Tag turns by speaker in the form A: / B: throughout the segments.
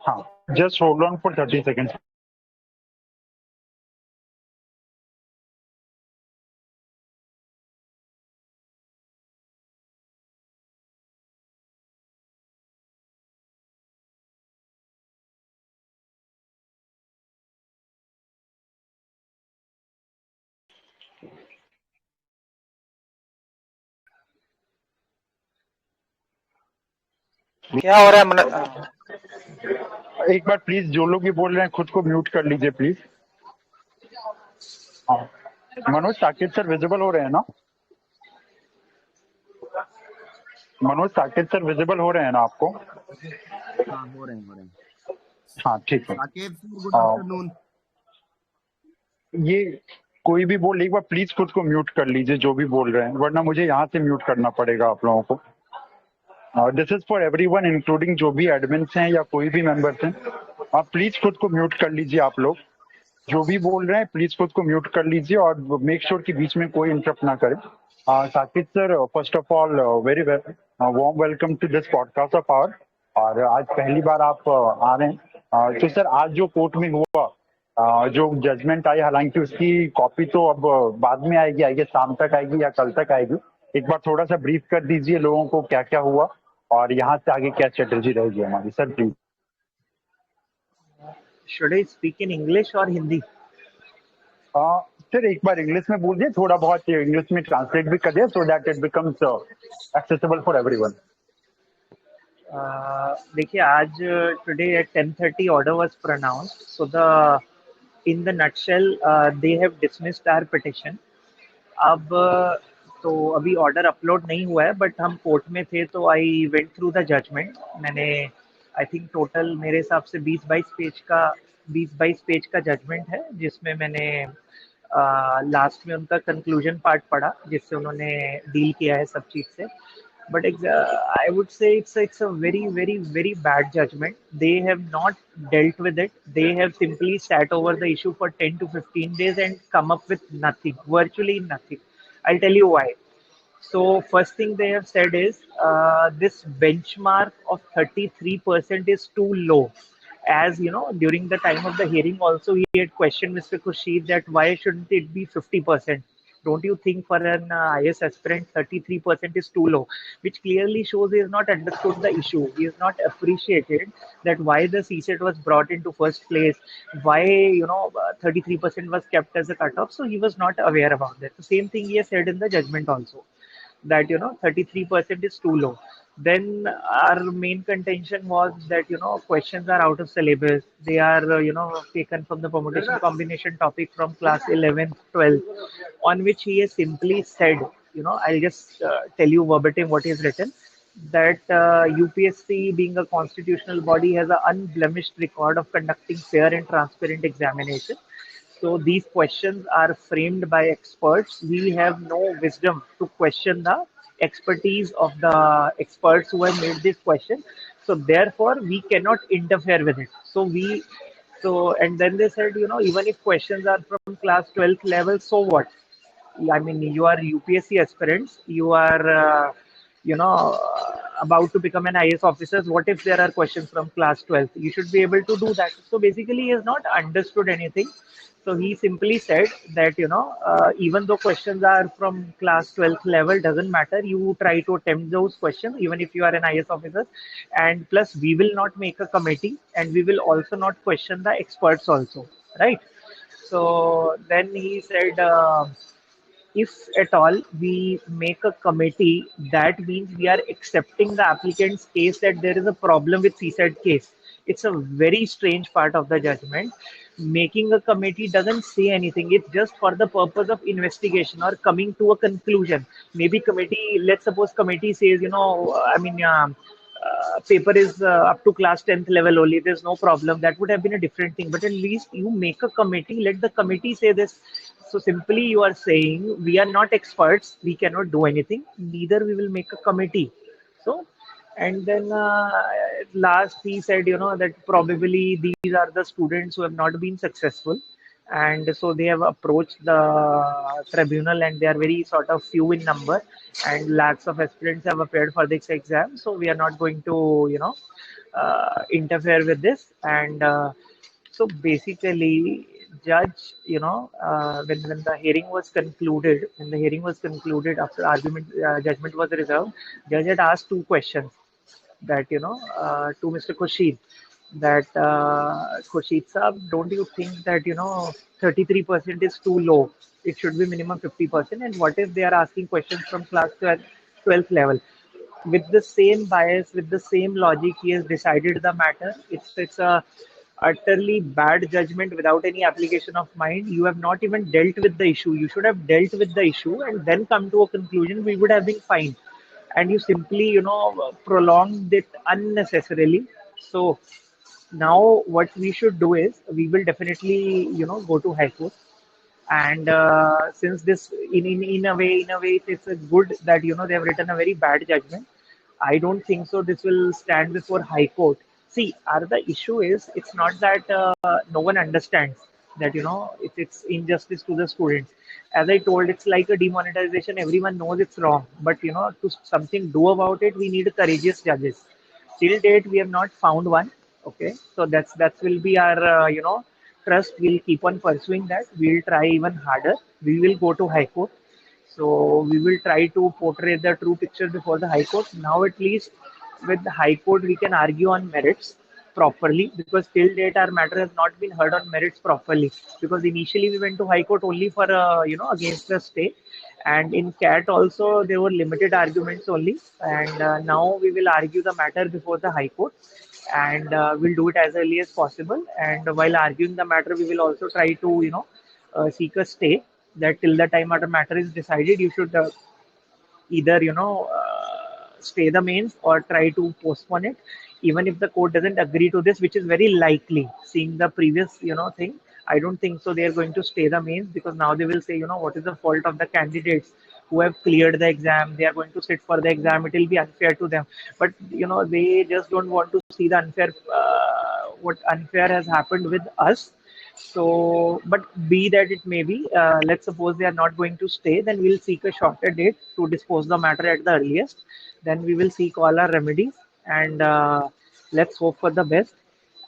A: हाँ, just hold on for 30 seconds.
B: क्या हो रहा है
A: एक बार प्लीज जो लोग भी बोल रहे हैं खुद को म्यूट कर लीजिए प्लीज। हाँ, मनोज साकेत सर विजिबल हो रहे हैं ना? मनोज साकेत सर विजिबल हो रहे हैं ना आपको?
C: हाँ, हो रहे हैं।
A: हाँ ठीक है।
C: Saket sir, good afternoon.
A: ये कोई भी बोल, एक बार प्लीज खुद को म्यूट कर लीजिए जो भी बोल रहे हैं, वरना मुझे यहाँ से म्यूट करना पड़ेगा आप लोगों को। This is for everyone including जो भी एडमिन्स हैं या कोई भी मेंबर्स हैं। आप प्लीज खुद को म्यूट कर लीजिए। आप लोग जो भी बोल रहे हैं प्लीज खुद को म्यूट कर लीजिए और मेक श्योर कि बीच में कोई इंटरप्ट ना करे। Saqib sir, first of all very warm welcome to this podcast of our. और आज पहली बार आप आ रहे हैं। तो सर, आज जो कोर्ट में हुआ, जो जजमेंट आई, हालांकि उसकी कॉपी तो अब बाद में आएगी, आएगी शाम तक आएगी या कल तक आएगी। एक बार थोड़ा सा ब्रीफ कर दीजिए लोगों को क्या क्या हुआ और यहाँ से आगे क्या स्ट्रेटेजी रहेगी हमारी, sir please.
B: Should I speak in English और हिंदी?
A: सर एक बार इंग्लिश में बोल दिए, थोड़ा बहुत इंग्लिश में ट्रांसलेट भी कर दिया so that it becomes accessible for everyone.
B: देखिए, आज today at 10:30 order was pronounced, so the in the nutshell they have dismissed our petition. अब तो अभी ऑर्डर अपलोड नहीं हुआ है, बट हम कोर्ट में थे तो I went through the judgement. मैंने आई थिंक टोटल मेरे हिसाब से 20-22 पेज का जजमेंट है, जिसमें मैंने लास्ट में उनका कंक्लूजन पार्ट पढ़ा, जिससे उन्होंने डील किया है सब चीज़ से। But I would say it's a very bad judgment. They have not dealt with it. They have simply sat over the issue for 10 to 15 days and come up with nothing, virtually nothing. I'll tell you why. So first thing they have said is this benchmark of 33% is too low. As you know, during the time of the hearing also, he had questioned Mr. Khurshid that why shouldn't it be 50%? Don't you think for an IS aspirant 33% is too low? Which clearly shows he has not understood the issue. He has not appreciated that why the CSET was brought into first place, why 33% was kept as a cutoff. So he was not aware about that. The same thing he has said in the judgment also, that 33% is too low. Then our main contention was that questions are out of syllabus. They are taken from the permutation combination topic from class 11th 12th, on which he has simply said, I'll just tell you verbatim what he has written, that UPSC, being a constitutional body, has an unblemished record of conducting fair and transparent examination. So these questions are framed by experts. We have no wisdom to question the expertise of the experts who have made this question. So therefore, we cannot interfere with it. And then they said, even if questions are from class 12th level, so what? I mean, you are UPSC aspirants. You are, about to become an IS officer. What if there are questions from class 12th? You should be able to do that. So basically, he has not understood anything. So he simply said that, even though questions are from class 12th level, doesn't matter. You try to attempt those questions, even if you are an IS officer. And plus, we will not make a committee, and we will also not question the experts also, right? So then he said, if at all we make a committee, that means we are accepting the applicant's case that there is a problem with CSET case. It's a very strange part of the judgment. Making a committee doesn't say anything. It's just for the purpose of investigation or coming to a conclusion. Maybe committee, let's suppose committee says, paper is up to class 10th level only, there's no problem, that would have been a different thing. But at least you make a committee, let the committee say this. So simply you are saying we are not experts, we cannot do anything, neither we will make a committee. So, and then last he said, that probably these are the students who have not been successful, and so they have approached the tribunal, and they are very sort of few in number, and lakhs of aspirants have appeared for this exam. So we are not going to, interfere with this. And so basically, judge, when the hearing was concluded, after argument, judgment was reserved, judge had asked two questions that, to Mr. Khurshid, that Khurshid Saab, don't you think that 33% is too low? It should be minimum 50%. And what if they are asking questions from class 12th level? With the same bias, with the same logic, he has decided the matter. It's a utterly bad judgment without any application of mind. You have not even dealt with the issue. You should have dealt with the issue and then come to a conclusion. We would have been fine. And you simply, prolonged it unnecessarily. So now what we should do is we will definitely, go to High Court. And since this in a way it's a good that they have written a very bad judgment. I don't think so this will stand before High Court. See, the issue is, it's not that no one understands that it's injustice to the students. As I told, it's like a demonetization. Everyone knows it's wrong, but to something do about it, we need courageous judges. Till date we have not found one. Okay, so that will be our trust. We'll keep on pursuing that. We'll try even harder. We will go to High Court. So we will try to portray the true picture before the High Court. Now at least with the High Court we can argue on merits properly, because till date our matter has not been heard on merits properly, because initially we went to High Court only for against the stay, and in CAT also there were limited arguments only. And now we will argue the matter before the High Court, and we'll do it as early as possible. And while arguing the matter, we will also try to seek a stay, that till the time our matter is decided, you should either stay the mains or try to postpone it. Even if the court doesn't agree to this, which is very likely, seeing the previous thing, I don't think so they are going to stay the mains, because now they will say, what is the fault of the candidates who have cleared the exam? They are going to sit for the exam. It will be unfair to them. But they just don't want to see the unfair, what unfair has happened with us. So, but be that it may be, let's suppose they are not going to stay, then we'll seek a shorter date to dispose the matter at the earliest. Then we will seek all our remedies, and let's hope for the best.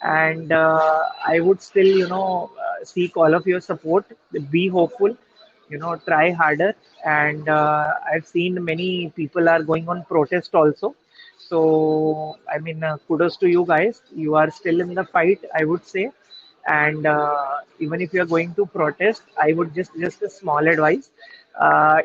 B: And I would still, seek all of your support. Be hopeful, try harder. And I've seen many people are going on protest also. So, I mean, kudos to you guys. You are still in the fight, I would say. And even if you are going to protest, I would just a small advice.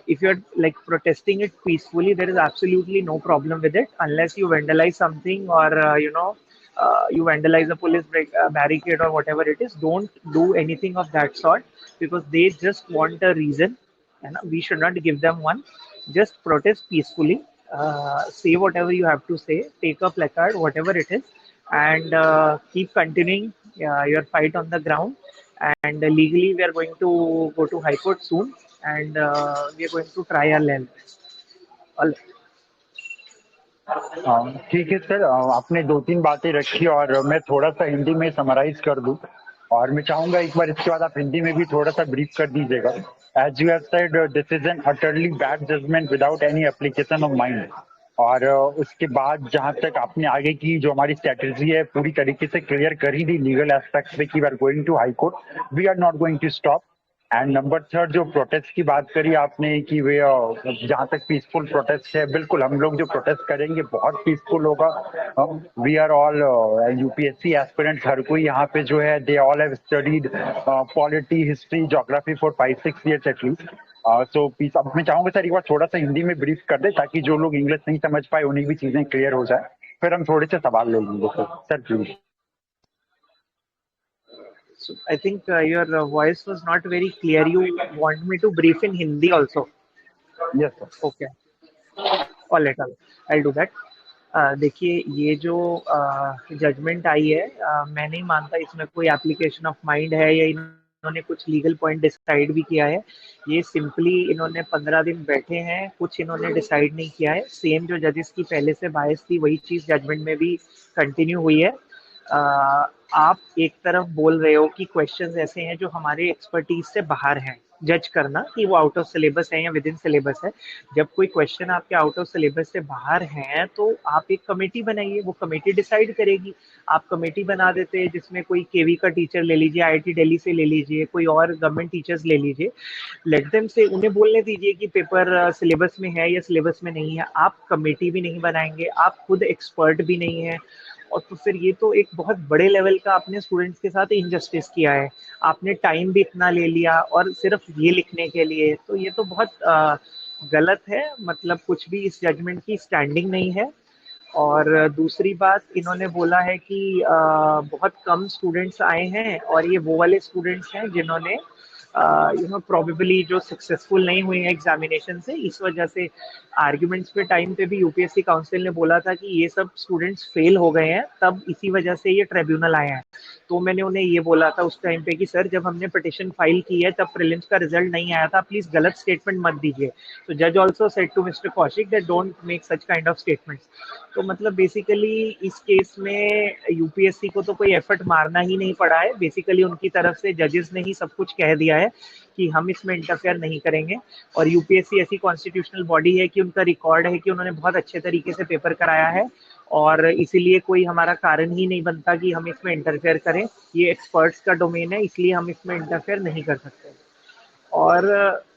B: If you're like protesting it peacefully, there is absolutely no problem with it, unless you vandalize something, or you vandalize a police barricade or whatever it is. Don't do anything of that sort, because they just want a reason, and we should not give them one. Just protest peacefully. Say whatever you have to say. Take a placard, whatever it is, and keep continuing your fight on the ground. And legally, we are going to go to High Court soon, and we are going to try our level. All right.
A: ठीक है sir, आपने दो तीन बातें रखी और मैं थोड़ा सा हिंदी में समराइज कर दूं, और मैं चाहूंगा एक बार इसके बाद आप हिंदी में भी थोड़ा सा ब्रीफ कर दीजिएगा. As you have said, this is an utterly bad judgement without any application of mind. और उसके बाद जहां तक आपने आगे की जो हमारी स्ट्रेटेजी है पूरी तरीके से क्लियर कर ही दी लीगल एस्पेक्ट पे कि we are going to high court, we are not going to stop. And number third, जो प्रोटेस्ट की बात करी आपने कि वे जहाँ तक पीसफुल प्रोटेस्ट है, बिल्कुल हम लोग जो प्रोटेस्ट करेंगे बहुत पीसफुल होगा. We are all UPSC aspirants, हर कोई यहाँ पे जो है they all have studied polity, history, geography for 5-6 years at least. So please, अब मैं चाहूंगा सर एक बार थोड़ा सा हिंदी में ब्रीफ कर दे, ताकि जो लोग इंग्लिश नहीं समझ पाए उन्हें भी चीजें क्लियर हो जाए, फिर हम थोड़े से सवाल ले लेंगे. Sir please.
B: So I think your voice was not very clear. You want me to brief in Hindi also?
A: Yes sir.
B: Okay. All right. I'll do that. देखिए, ये जो जजमेंट आई है, मैं नहीं मानता इसमें कोई एप्लीकेशन ऑफ माइंड है, या इन्होंने कुछ लीगल पॉइंट डिसाइड भी किया है. ये सिंपली इन्होंने 15 दिन बैठे हैं, कुछ इन्होंने डिसाइड नहीं किया है. सेम जो जजेस की पहले से बायस थी, वही चीज़ जजमेंट में भी कंटिन्यू हुई है. आप एक तरफ बोल रहे हो कि क्वेश्चंस ऐसे हैं जो हमारे एक्सपर्टीज से बाहर हैं, जज करना कि वो आउट ऑफ सिलेबस है या विद इन सिलेबस है। जब कोई क्वेश्चन आपके आउट ऑफ सिलेबस से बाहर हैं तो आप एक कमेटी बनाइए, वो कमेटी डिसाइड करेगी। आप कमेटी बना देते हैं जिसमें कोई केवी का टीचर ले लीजिए, आईआईटी दिल्ली से ले लीजिए, कोई और गवर्नमेंट टीचर्स ले लीजिए, लेट देम से, उन्हें बोलने दीजिए कि पेपर सिलेबस में है या सिलेबस में नहीं है। आप कमेटी भी नहीं बनाएंगे, आप खुद एक्सपर्ट भी नहीं है, और तो फिर ये तो एक बहुत बड़े लेवल का आपने स्टूडेंट्स के साथ इनजस्टिस किया है। आपने टाइम भी इतना ले लिया और सिर्फ ये लिखने के लिए, तो ये तो बहुत गलत है। मतलब कुछ भी इस जजमेंट की स्टैंडिंग नहीं है। और दूसरी बात, इन्होंने बोला है कि बहुत कम स्टूडेंट्स आए हैं और ये वो वाले स्टूडेंट्स हैं जिन्होंने प्रोबेबली जो सक्सेसफुल नहीं हुए हैं एग्जामिनेशन से, इस वजह से आर्ग्यूमेंट्स पे टाइम पे भी यूपीएससी काउंसिल ने बोला था कि ये सब स्टूडेंट्स फेल हो गए हैं, तब इसी वजह से ये ट्रिब्यूनल आए हैं। तो मैंने उन्हें ये बोला था उस टाइम पे कि सर, जब हमने पिटिशन फाइल की है तब प्रीलिम्स का रिजल्ट नहीं आया था, प्लीज गलत स्टेटमेंट मत दीजिए। तो जज also said to mister Kaushik that don't make such kind of statements. तो मतलब बेसिकली इस केस में यूपीएससी को तो कोई एफर्ट मारना ही नहीं पड़ा है, बेसिकली उनकी तरफ से जजेस ने ही सब कुछ कह दिया है कि हम इसमें इंटरफेयर नहीं करेंगे। और यूपीएससी ऐसी कॉन्स्टिट्यूशनल बॉडी है कि उनका रिकॉर्ड है कि उन्होंने बहुत अच्छे तरीके से पेपर कराया है, और इसीलिए कोई हमारा कारण ही नहीं बनता कि हम इसमें इंटरफेयर करें। ये एक्सपर्ट्स का डोमेन है, इसलिए हम इसमें इंटरफेयर नहीं कर सकते। और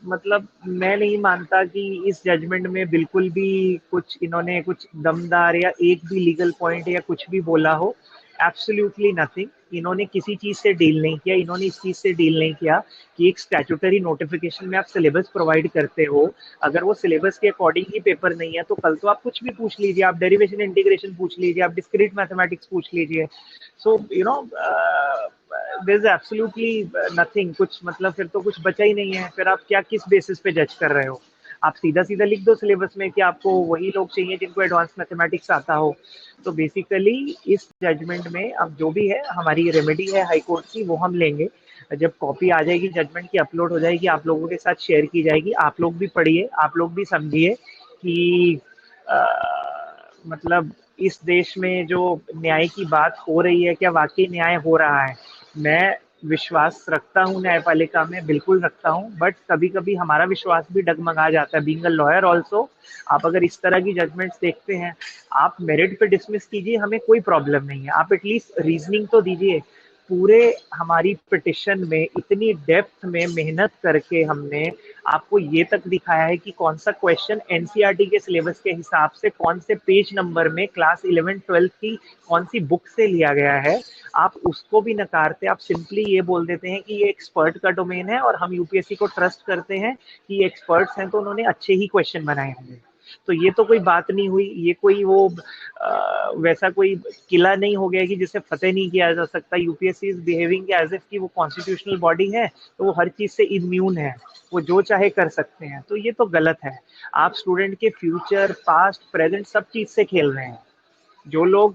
B: मतलब मैं नहीं मानता कि इस जजमेंट में बिल्कुल भी कुछ इन्होंने कुछ दमदार या एक भी लीगल पॉइंट या कुछ भी बोला हो। Absolutely nothing. इन्होंने किसी चीज से डील नहीं किया, इन्होंने इस चीज से डील नहीं किया कि एक स्टैट्यूटरी नोटिफिकेशन में आप सिलेबस प्रोवाइड करते हो, अगर वो सिलेबस के अकॉर्डिंग ही पेपर नहीं है तो कल तो आप कुछ भी पूछ लीजिए, आप डेरिवेशन इंटीग्रेशन पूछ लीजिए, आप डिस्क्रीट मैथमेटिक्स पूछ लीजिए। So there is absolutely nothing, कुछ मतलब फिर तो कुछ बचा ही नहीं है। फिर आप क्या किस बेसिस पे जज कर रहे हो? आप सीधा सीधा लिख दो सिलेबस में कि आपको वही लोग चाहिए जिनको एडवांस मैथमेटिक्स आता हो। तो बेसिकली इस जजमेंट में अब जो भी है, हमारी रेमेडी है हाई कोर्ट की, वो हम लेंगे। जब कॉपी आ जाएगी जजमेंट की, अपलोड हो जाएगी, आप लोगों के साथ शेयर की जाएगी। आप लोग भी पढ़िए, आप लोग भी समझिए कि मतलब इस देश में जो न्याय की बात हो रही है, क्या वाकई न्याय हो रहा है? मैं विश्वास रखता हूँ न्यायपालिका में, बिल्कुल रखता हूँ, बट कभी कभी हमारा विश्वास भी डगमगा जाता है। बीइंग अ लॉयर ऑल्सो, आप अगर इस तरह की जजमेंट्स देखते हैं, आप मेरिट पे डिसमिस कीजिए, हमें कोई प्रॉब्लम नहीं है, आप एटलीस्ट रीजनिंग तो दीजिए। पूरे हमारी पिटिशन में इतनी डेप्थ में मेहनत करके हमने आपको ये तक दिखाया है कि कौन सा क्वेश्चन एनसीईआरटी के सिलेबस के हिसाब से कौन से पेज नंबर में क्लास 11-12 की कौन सी बुक से लिया गया है। आप उसको भी नकारते, आप सिंपली ये बोल देते हैं कि ये एक्सपर्ट का डोमेन है और हम यूपीएससी को ट्रस्ट करते हैं कि ये एक्सपर्ट्स हैं तो उन्होंने अच्छे ही क्वेश्चन बनाए होंगे। तो ये तो कोई बात नहीं हुई, ये कोई वो वैसा कोई किला नहीं हो गया कि जिसे फतेह नहीं किया जा सकता। UPSC is behaving as if कि वो कॉन्स्टिट्यूशनल बॉडी है, तो वो हर चीज से इम्यून है, वो जो चाहे कर सकते हैं। तो ये तो गलत है। आप स्टूडेंट के फ्यूचर, पास्ट, प्रेजेंट सब चीज से खेल रहे हैं। जो लोग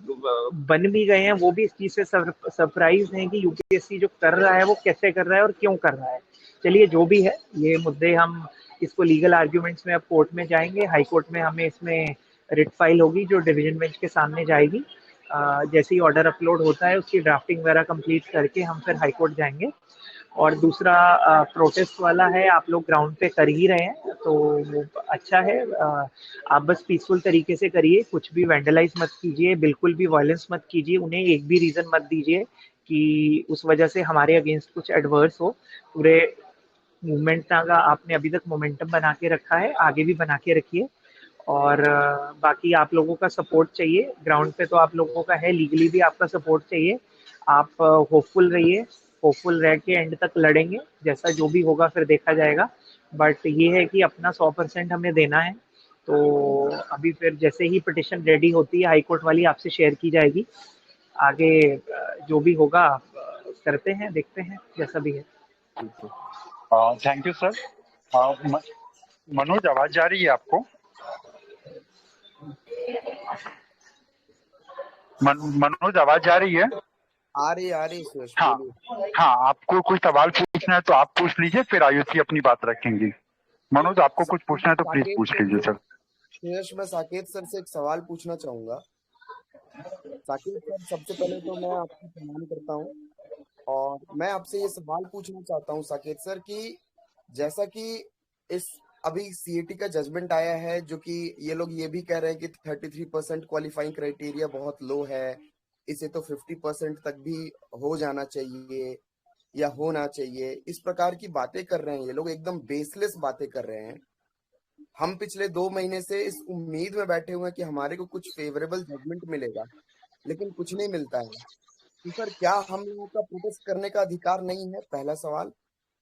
B: बन भी गए हैं वो भी इस चीज से सरप्राइज हैं कि यूपीएससी जो कर रहा है वो कैसे कर रहा है और क्यों कर रहा है। चलिए, जो भी है, ये मुद्दे हम इसको लीगल आर्ग्यूमेंट्स में अब कोर्ट में जाएंगे। हाई कोर्ट में हमें इसमें रिट फाइल होगी जो डिवीजन बेंच के सामने जाएगी। जैसे ही ऑर्डर अपलोड होता है उसकी ड्राफ्टिंग वगैरह कंप्लीट करके हम फिर हाई कोर्ट जाएंगे। और दूसरा प्रोटेस्ट वाला है, आप लोग ग्राउंड पे कर ही रहे हैं तो वो अच्छा है। आप बस पीसफुल तरीके से करिए, कुछ भी वैंडलाइज मत कीजिए, बिल्कुल भी वायलेंस मत कीजिए, उन्हें एक भी रीजन मत दीजिए कि उस वजह से हमारे अगेंस्ट कुछ एडवर्स हो। पूरे मूवमेंट का आपने अभी तक मोमेंटम बना के रखा है, आगे भी बना के रखिए। और बाकी आप लोगों का सपोर्ट चाहिए ग्राउंड पे, तो आप लोगों का है, लीगली भी आपका सपोर्ट चाहिए। आप होपफुल रहिए, होपफुल रह के एंड तक लड़ेंगे, जैसा जो भी होगा फिर देखा जाएगा। बट ये है कि अपना 100% हमें देना है। तो अभी फिर जैसे ही पिटिशन रेडी होती है हाई कोर्ट वाली, आपसे शेयर की जाएगी। आगे जो भी होगा करते हैं, देखते हैं जैसा भी है।
A: Thank you sir. मनोज, आवाज जा रही है आपको? मनोज, आवाज जा रही है?
C: आ रही सुरेश,
A: हाँ
C: बोलिए।
A: हाँ, आपको कोई सवाल पूछना है तो आप पूछ लीजिए, फिर आयुषी अपनी बात रखेंगी। मनोज, आपको कुछ पूछना है तो प्लीज पूछ लीजिए सर।
C: सुरेश, मैं साकेत सर से एक सवाल पूछना चाहूंगा। साकिब सर, सबसे पहले तो मैं आपको प्रणाम करता हूँ। और मैं आपसे ये सवाल पूछना चाहता हूँ साकेत सर कि जैसा कि इस अभी सीएटी का जजमेंट आया है, जो कि ये लोग ये भी कह रहे हैं कि 33% क्वालिफाइंग क्राइटेरिया बहुत लो है, इसे तो 50% तक भी हो जाना चाहिए या होना चाहिए। इस प्रकार की बातें कर रहे हैं ये लोग, एकदम बेसलेस बातें कर रहे हैं। हम पिछले 2 महीने से इस उम्मीद में बैठे हुए हैं कि हमारे को कुछ फेवरेबल जजमेंट मिलेगा, लेकिन कुछ नहीं मिलता है। तो सर, क्या हम लोगों का प्रोटेस्ट करने का अधिकार नहीं है? पहला सवाल।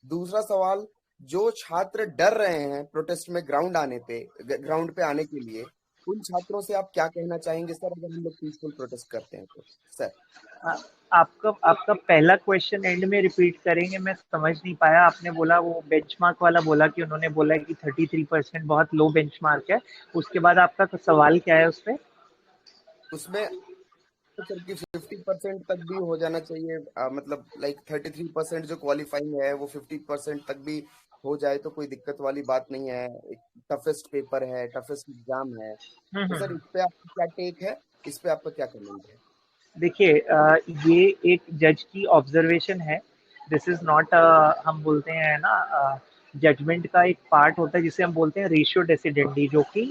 C: दूसरा सवाल, जो छात्र डर रहे हैं प्रोटेस्ट में ग्राउंड पे आने के लिए, उन छात्रों से आप क्या कहना चाहेंगे सर, अगर हम लोग पीसफुल प्रोटेस्ट करते हैं तो? सर,
B: आ- आपका आपका पहला क्वेश्चन एंड में रिपीट करेंगे, मैं समझ नहीं पाया। आपने बोला वो बेंचमार्क वाला बोला कि उन्होंने बोला कि 33% बहुत लो बेंचमार्क है। उसके बाद आपका सवाल क्या है उस पे?
C: उसमें सर कि 50% तक भी हो जाना चाहिए, मतलब लाइक 33% जो क्वालिफाइंग है वो 50% तक भी हो जाए तो कोई दिक्कत वाली बात नहीं है। एक टफेस्ट पेपर है, टफेस्ट एग्जाम है। तो सर,
B: हम्म।
C: इस पे आपका क्या टेक है? इस पे आपका क्या कमेंट है?
B: देखिए, ये एक जज की ऑब्जर्वेशन है। दिस इज नॉट, हम बोलते हैं ना, जजमेंट का एक पार्ट होता है जिसे हम बोलते हैं रेशियो डेसिडेंडी, जो कि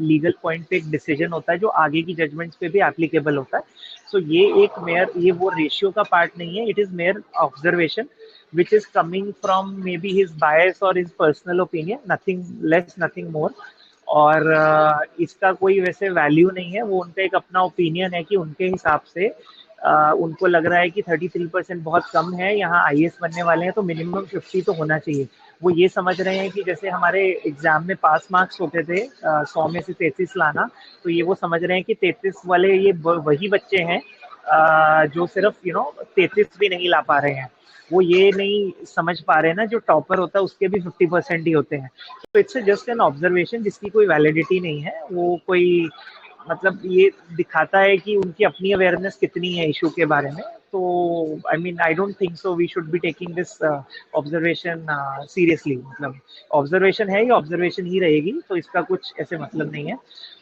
B: लीगल पॉइंट पे एक डिसीजन होता है जो आगे की जजमेंट्स पे भी एप्लीकेबल होता है। सो ये वो रेशियो का पार्ट नहीं है, it is mayor observation which is coming from maybe his bias or his personal opinion, nothing less, nothing more। और इसका कोई वैसे वैल्यू नहीं है, वो उनका एक अपना ओपिनियन है कि उनके हिसाब से उनको लग रहा है कि 33% बहुत कम है, यहाँ आईएएस बनने वाले हैं तो मिनिमम 50 तो होना चाहिए। वो ये समझ रहे हैं कि जैसे हमारे एग्जाम में पास मार्क्स होते थे 100 में से 33 लाना, तो ये वो समझ रहे हैं कि 33 वाले ये वही बच्चे हैं जो सिर्फ 33 भी नहीं ला पा रहे हैं। वो ये नहीं समझ पा रहे हैं ना, जो टॉपर होता है उसके भी 50% ही होते हैं। तो इट्स जस्ट एन ऑब्जर्वेशन जिसकी कोई वैलिडिटी नहीं है। वो कोई मतलब ये दिखाता है कि उनकी अपनी अवेयरनेस कितनी है इशू के बारे में। तो I mean I don't think so we should be taking this observation seriously. मतलब ऑब्जर्वेशन है, ये ऑब्जर्वेशन ही रहेगी, तो इसका कुछ ऐसे मतलब नहीं है।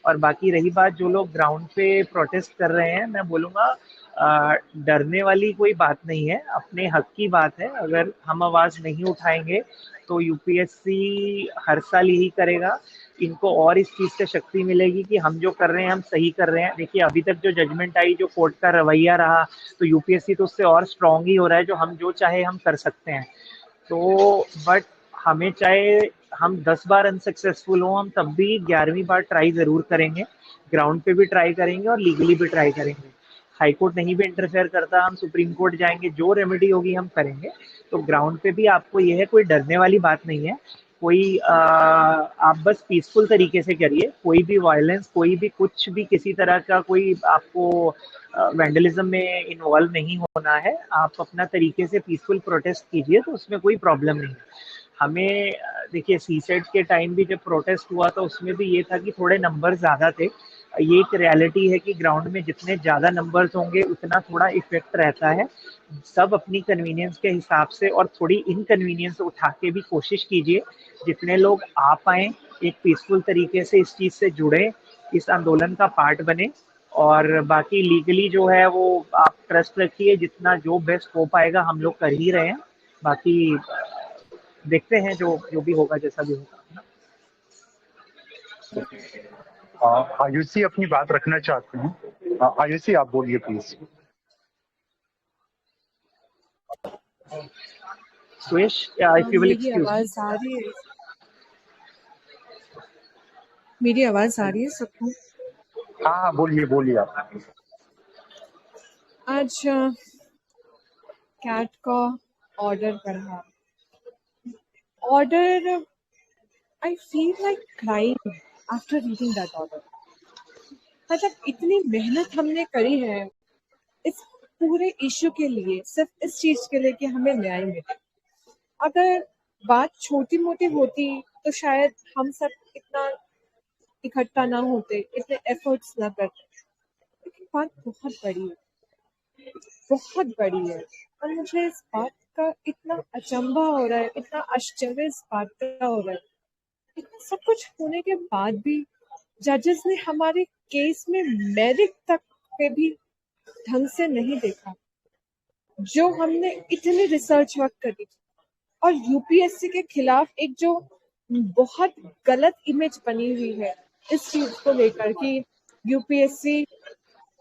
B: और बाकी रही बात जो लोग ग्राउंड पे प्रोटेस्ट कर रहे हैं, मैं बोलूँगा डरने वाली कोई बात नहीं है, अपने हक की बात है। अगर हम आवाज़ नहीं उठाएंगे तो यूपीएससी हर साल यही करेगा। इनको और इस चीज़ से शक्ति मिलेगी कि हम जो कर रहे हैं हम सही कर रहे हैं। देखिए, अभी तक जो जजमेंट आई, जो कोर्ट का रवैया रहा, तो यूपीएससी तो उससे और स्ट्रांग ही हो रहा है, जो हम जो चाहे हम कर सकते हैं। तो बट हमें चाहे हम 10 बार अनसक्सेसफुल हो, हम तब भी 11वीं बार ट्राई ज़रूर करेंगे। ग्राउंड पे भी ट्राई करेंगे और लीगली भी ट्राई करेंगे। हाई कोर्ट नहीं भी इंटरफेयर करता, हम सुप्रीम कोर्ट जाएंगे, जो रेमेडी होगी हम करेंगे। तो ग्राउंड पे भी आपको ये है, कोई डरने वाली बात नहीं है। कोई आप बस पीसफुल तरीके से करिए, कोई भी वायलेंस, कोई भी कुछ भी किसी तरह का कोई आपको वैंडलिज्म में इन्वॉल्व नहीं होना है। आप अपना तरीके से पीसफुल प्रोटेस्ट कीजिए, तो उसमें कोई प्रॉब्लम नहीं है हमें। देखिए, सी सेट के टाइम भी जब प्रोटेस्ट हुआ था उसमें भी ये था कि थोड़े नंबर ज़्यादा थे। ये एक रियलिटी है कि ग्राउंड में जितने ज़्यादा नंबर्स होंगे उतना थोड़ा इफेक्ट रहता है। सब अपनी कन्वीनियंस के हिसाब से और थोड़ी इनकन्वीनियंस उठा के भी कोशिश कीजिए। जितने लोग आ पाए एक पीसफुल तरीके से इस चीज़ से जुड़े, इस आंदोलन का पार्ट बने। और बाकी लीगली जो है वो आप ट्रस्ट रखिए, जितना जो बेस्ट हो पाएगा हम लोग कर ही रहे हैं। बाकी देखते हैं जो जो भी होगा, जैसा भी होगा, है ना।
A: आयुषी अपनी बात रखना चाहते हैं। आयुषी, आप बोलिए please.
B: Suyash, if you will
D: मेरी
B: एक्सक्यूज मी।
D: आवाज आ रही है? मेरी आवाज आ रही है सबको?
A: हाँ, बोलिए बोलिए आप।
D: आज कैट का ऑर्डर पढ़ा। Order, I feel like crime after reading that order. मतलब इतनी मेहनत हमने करी है इस पूरे इश्यू के लिए, सिर्फ इस चीज के लिए कि हमें न्याय मिले। अगर बात छोटी मोटी होती तो शायद हम सब इतना इकट्ठा ना होते, इतने एफर्ट्स ना करते, लेकिन बात बहुत बड़ी है, बहुत बड़ी है। और मुझे इस बात का इतना अचंभा हो रहा है, इतना आश्चर्य इस बात का हो रहा है, इतना सब कुछ होने के बाद भी जजेस ने हमारे केस में मेरिट तक पे भी ढंग से नहीं देखा। जो हमने इतनी रिसर्च वर्क करी और यूपीएससी के खिलाफ एक जो बहुत गलत इमेज बनी हुई है इस चीज को लेकर कि यूपीएससी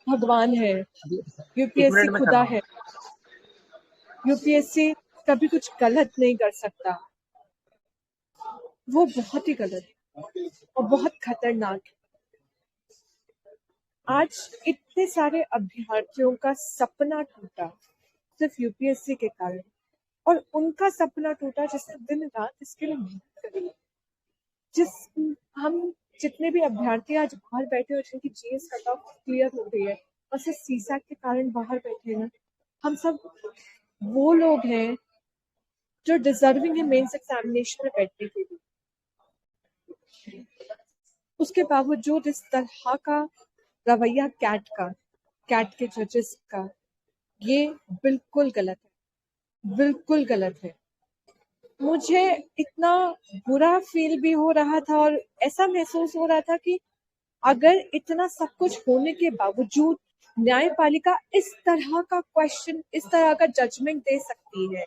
D: भगवान है,
B: एक
D: यूपीएससी
B: मिनट में कर
D: खुदा
B: रहा हूँ।
D: है, यूपीएससी कभी कुछ गलत नहीं कर सकता, वो बहुत ही गलत है और बहुत खतरनाक है। आज इतने सारे अभ्यर्थियों का सपना टूटा सिर्फ यूपीएससी के कारण, और उनका सपना टूटा जिसने दिन रात इसके लिए मेहनत करी। जिस हम जितने भी अभ्यर्थी आज बाहर बैठे हो जिनकी जीएस कट ऑफ क्लियर हो गई है और सिर्फ सीसैट के कारण बाहर बैठे हैं, हम सब वो लोग हैं जो डिजर्विंग है मेंस एग्जामिनेशन में बैठने के लिए। उसके बावजूद इस तरह का रवैया कैट के जजेस का, ये बिल्कुल गलत है, बिल्कुल गलत है। मुझे इतना बुरा फील भी हो रहा था और ऐसा महसूस हो रहा था कि अगर इतना सब कुछ होने के बावजूद न्यायपालिका इस तरह का क्वेश्चन, इस तरह का जजमेंट दे सकती है,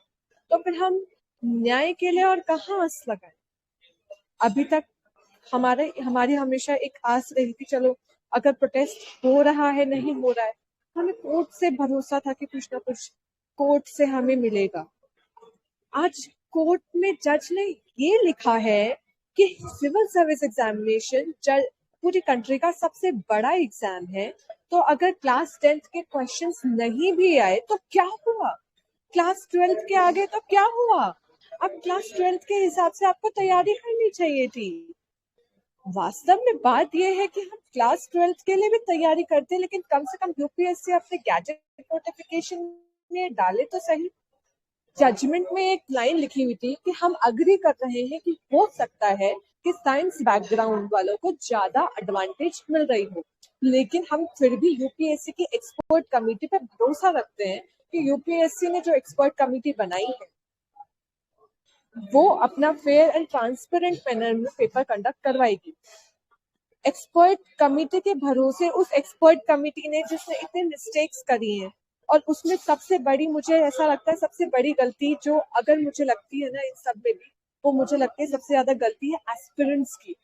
D: तो फिर हम न्याय के लिए और कहाँ आस लगाएं। अभी तक हमारी हमेशा एक आस रही थी, चलो अगर प्रोटेस्ट हो रहा है, नहीं हो रहा है, हमें कोर्ट से भरोसा था कि कुछ ना कुछ कोर्ट से हमें मिलेगा। आज कोर्ट में जज ने ये लिखा है कि सिविल सर्विस एग्जामिनेशन पूरी कंट्री का सबसे बड़ा एग्जाम है, तो अगर क्लास 10th के क्वेश्चंस नहीं भी आए तो क्या हुआ, क्लास 12th के आगे तो क्या हुआ। अब क्लास 12th के हिसाब से आपको तैयारी करनी चाहिए थी। वास्तव में बात यह है कि हम क्लास 12th के लिए भी तैयारी करते हैं, लेकिन कम से कम यूपीएससी अपने गैजेट नोटिफिकेशन में डाले तो सही। जजमेंट में एक लाइन लिखी हुई थी कि हम अग्री कर रहे हैं कि हो सकता है कि साइंस बैकग्राउंड वालों को ज्यादा एडवांटेज मिल रही हो, लेकिन हम फिर भी यूपीएससी की एक्सपर्ट कमेटी पे भरोसा रखते हैं कि यूपीएससी ने जो एक्सपर्ट कमेटी बनाई है वो अपना फेयर एंड ट्रांसपेरेंट मैनर में पेपर कंडक्ट करवाएगी। एक्सपर्ट कमेटी के भरोसे उस एक्सपर्ट कमेटी ने जिसने इतने मिस्टेक्स करी हैं, और उसमें सबसे बड़ी, मुझे ऐसा लगता है सबसे बड़ी गलती जो अगर मुझे लगती है ना इन सब में भी, वो मुझे लगती है सबसे ज्यादा गलती है एस्पिरेंट्स की।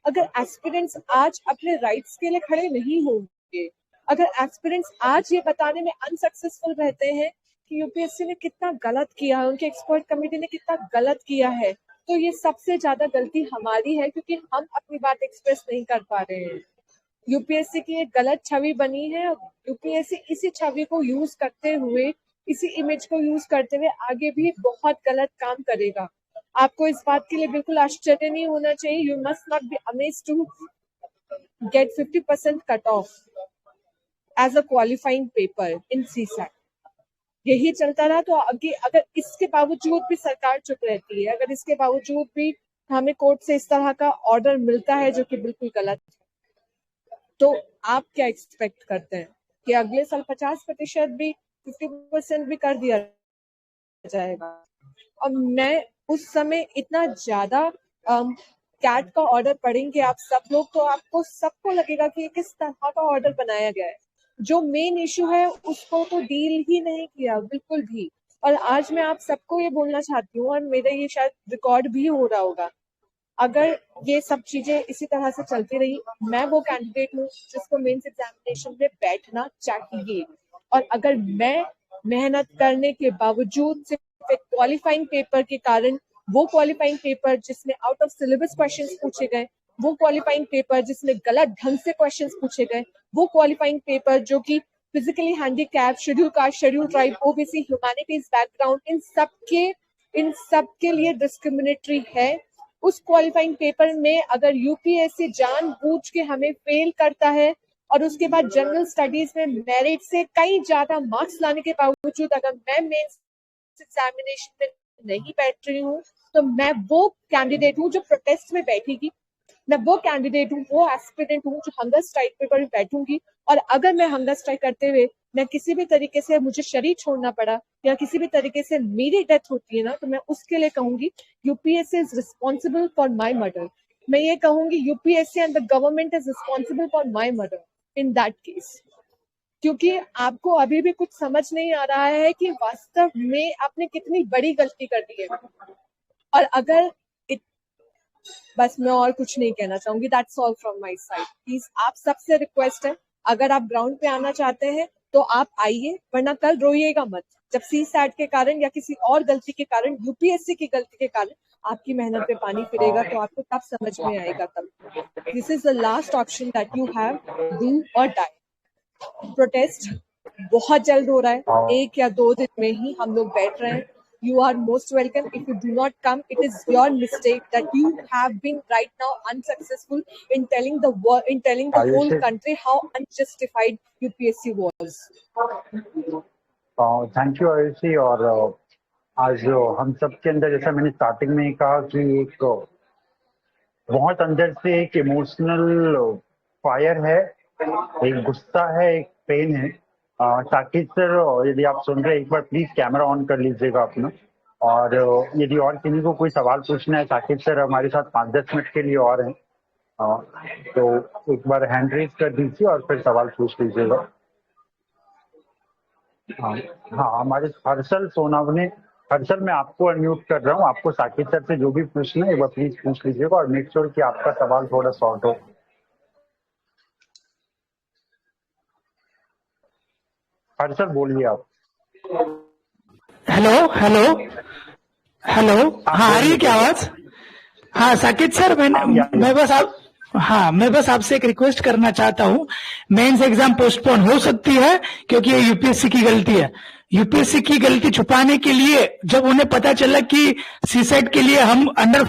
D: अगर एस्पिरेंट्स आज अपने राइट्स के लिए खड़े नहीं होंगे, अगर एस्पिरेंट्स आज ये बताने में अनसक्सेसफुल रहते हैं कि यूपीएससी ने कितना गलत किया है, उनके एक्सपर्ट कमेटी ने कितना गलत किया है, तो ये सबसे ज्यादा गलती हमारी है, क्योंकि हम अपनी बात एक्सप्रेस नहीं कर पा रहे हैं। यूपीएससी की एक गलत छवि बनी है, यूपीएससी इसी छवि को यूज करते हुए, इसी इमेज को यूज करते हुए आगे भी बहुत गलत काम करेगा। आपको इस बात के लिए बिल्कुल आश्चर्य नहीं होना चाहिए, you must not be amazed to get 50% cut off as a qualifying paper in CSAT. यही चलता रहा तो आगे, अगर इसके बावजूद भी सरकार चुप रहती है, अगर इसके बावजूद भी हमें कोर्ट से इस तरह का ऑर्डर मिलता है जो कि बिल्कुल गलत है, तो आप क्या एक्सपेक्ट करते हैं कि अगले साल 50% भी, 50% भी कर दिया जाएगा? और मैं उस समय इतना ज्यादा कैट का ऑर्डर पढ़ेंगे आप सब लोग तो आपको सबको लगेगा कि किस तरह का ऑर्डर बनाया गया है। जो मेन इशू है उसको तो डील ही नहीं किया बिल्कुल भी। और आज मैं आप सबको ये बोलना चाहती हूँ, और मेरा ये शायद रिकॉर्ड भी हो रहा होगा, अगर ये सब चीजें इसी तरह से चलती रही, मैं वो कैंडिडेट हूँ जिसको मेंस एग्जामिनेशन में बैठना चाहिए, और अगर मैं मेहनत करने के बावजूद सिर्फ एक क्वालिफाइंग पेपर के कारण, वो क्वालिफाइंग पेपर जिसमें आउट ऑफ सिलेबस क्वेश्चंस पूछे गए, वो क्वालिफाइंग पेपर जिसमें गलत ढंग से क्वेश्चंस पूछे गए, वो क्वालिफाइंग पेपर जो कि physically handicap, schedule caste, schedule tribe, OBC, humanities background, इन सब के लिए डिस्क्रिमिनेटरी है, उस क्वालिफाइंग पेपर में अगर यूपीएससी जानबूझ के हमें फेल करता है और उसके बाद जनरल स्टडीज में मेरिट से कई ज्यादा मार्क्स लाने के बावजूद अगर मैं मेंस एग्जामिनेशन में नहीं बैठ रही हूँ, तो मैं वो कैंडिडेट हूँ जो प्रोटेस्ट में बैठेगी, मैं वो कैंडिडेट हूँ, वो एस्पिरेंट हूँ जो हंगर स्ट्राइक पे बैठूंगी। और अगर मैं हंगर स्ट्राइक करते हुए मैं किसी भी तरीके से मुझे शरीर छोड़ना पड़ा या किसी भी तरीके से मेरी डेथ होती है ना, तो मैं उसके लिए कहूंगी UPSC is responsible for my murder. मैं ये कहूंगी UPSC and the government is responsible for my murder in that case. क्योंकि आपको अभी भी कुछ समझ नहीं आ रहा है कि वास्तव में आपने कितनी बड़ी गलती कर दी है। और अगर बस मैं और कुछ नहीं कहना चाहूंगी। That's all from my side. Please आप सबसे रिक्वेस्ट है, अगर आप ग्राउंड पे आना चाहते हैं तो आप आइए, वरना कल रोइएगा मत जब CSAT के कारण या किसी और गलती के कारण, UPSC की गलती के कारण आपकी मेहनत पे पानी फिरेगा, तो आपको तब समझ में आएगा। तब this is the last option that you have, do और डाई। प्रोटेस्ट बहुत जल्द हो रहा है, 1 या 2 दिन में ही हम लोग बैठ रहे हैं। You are most welcome. If you do not come, it is your mistake that you have been right now unsuccessful in telling the whole country how unjustified UPSC was.
A: Thank you Ayushi. और आज हम सब के अंदर, जैसा मैंने starting में ही कहा, कि एक बहुत अंदर से एक इमोशनल फायर है, एक गुस्सा है, एक पेन है। साकिब सर, यदि आप सुन रहे हैं, एक बार प्लीज कैमरा ऑन कर लीजिएगा अपना। और यदि और किसी को कोई सवाल पूछना है, साकिब सर हमारे साथ 5-10 मिनट के लिए और हैं, तो एक बार हैंड रेज कर दीजिए और फिर सवाल पूछ लीजिएगा। हाँ, हमारे हर्षल सोनावने। हर्षल, मैं आपको अनम्यूट कर रहा हूँ। आपको साकिब सर से जो भी पूछना है एक बार प्लीज पूछ लीजिएगा और मेक श्योर कि आपका सवाल थोड़ा शॉर्ट हो। हर्षल, बोलिए आप।
E: हेलो हेलो हेलो, हाँ आ रही है क्या आवाज? हाँ साकिब सर, मैं बस आपसे एक रिक्वेस्ट करना चाहता हूँ। मेंस एग्जाम पोस्टपोन हो सकती है क्योंकि ये यूपीएससी की गलती है। यूपीएससी की गलती छुपाने के लिए जब उन्हें पता चला कि सीसेट के लिए हम अंडर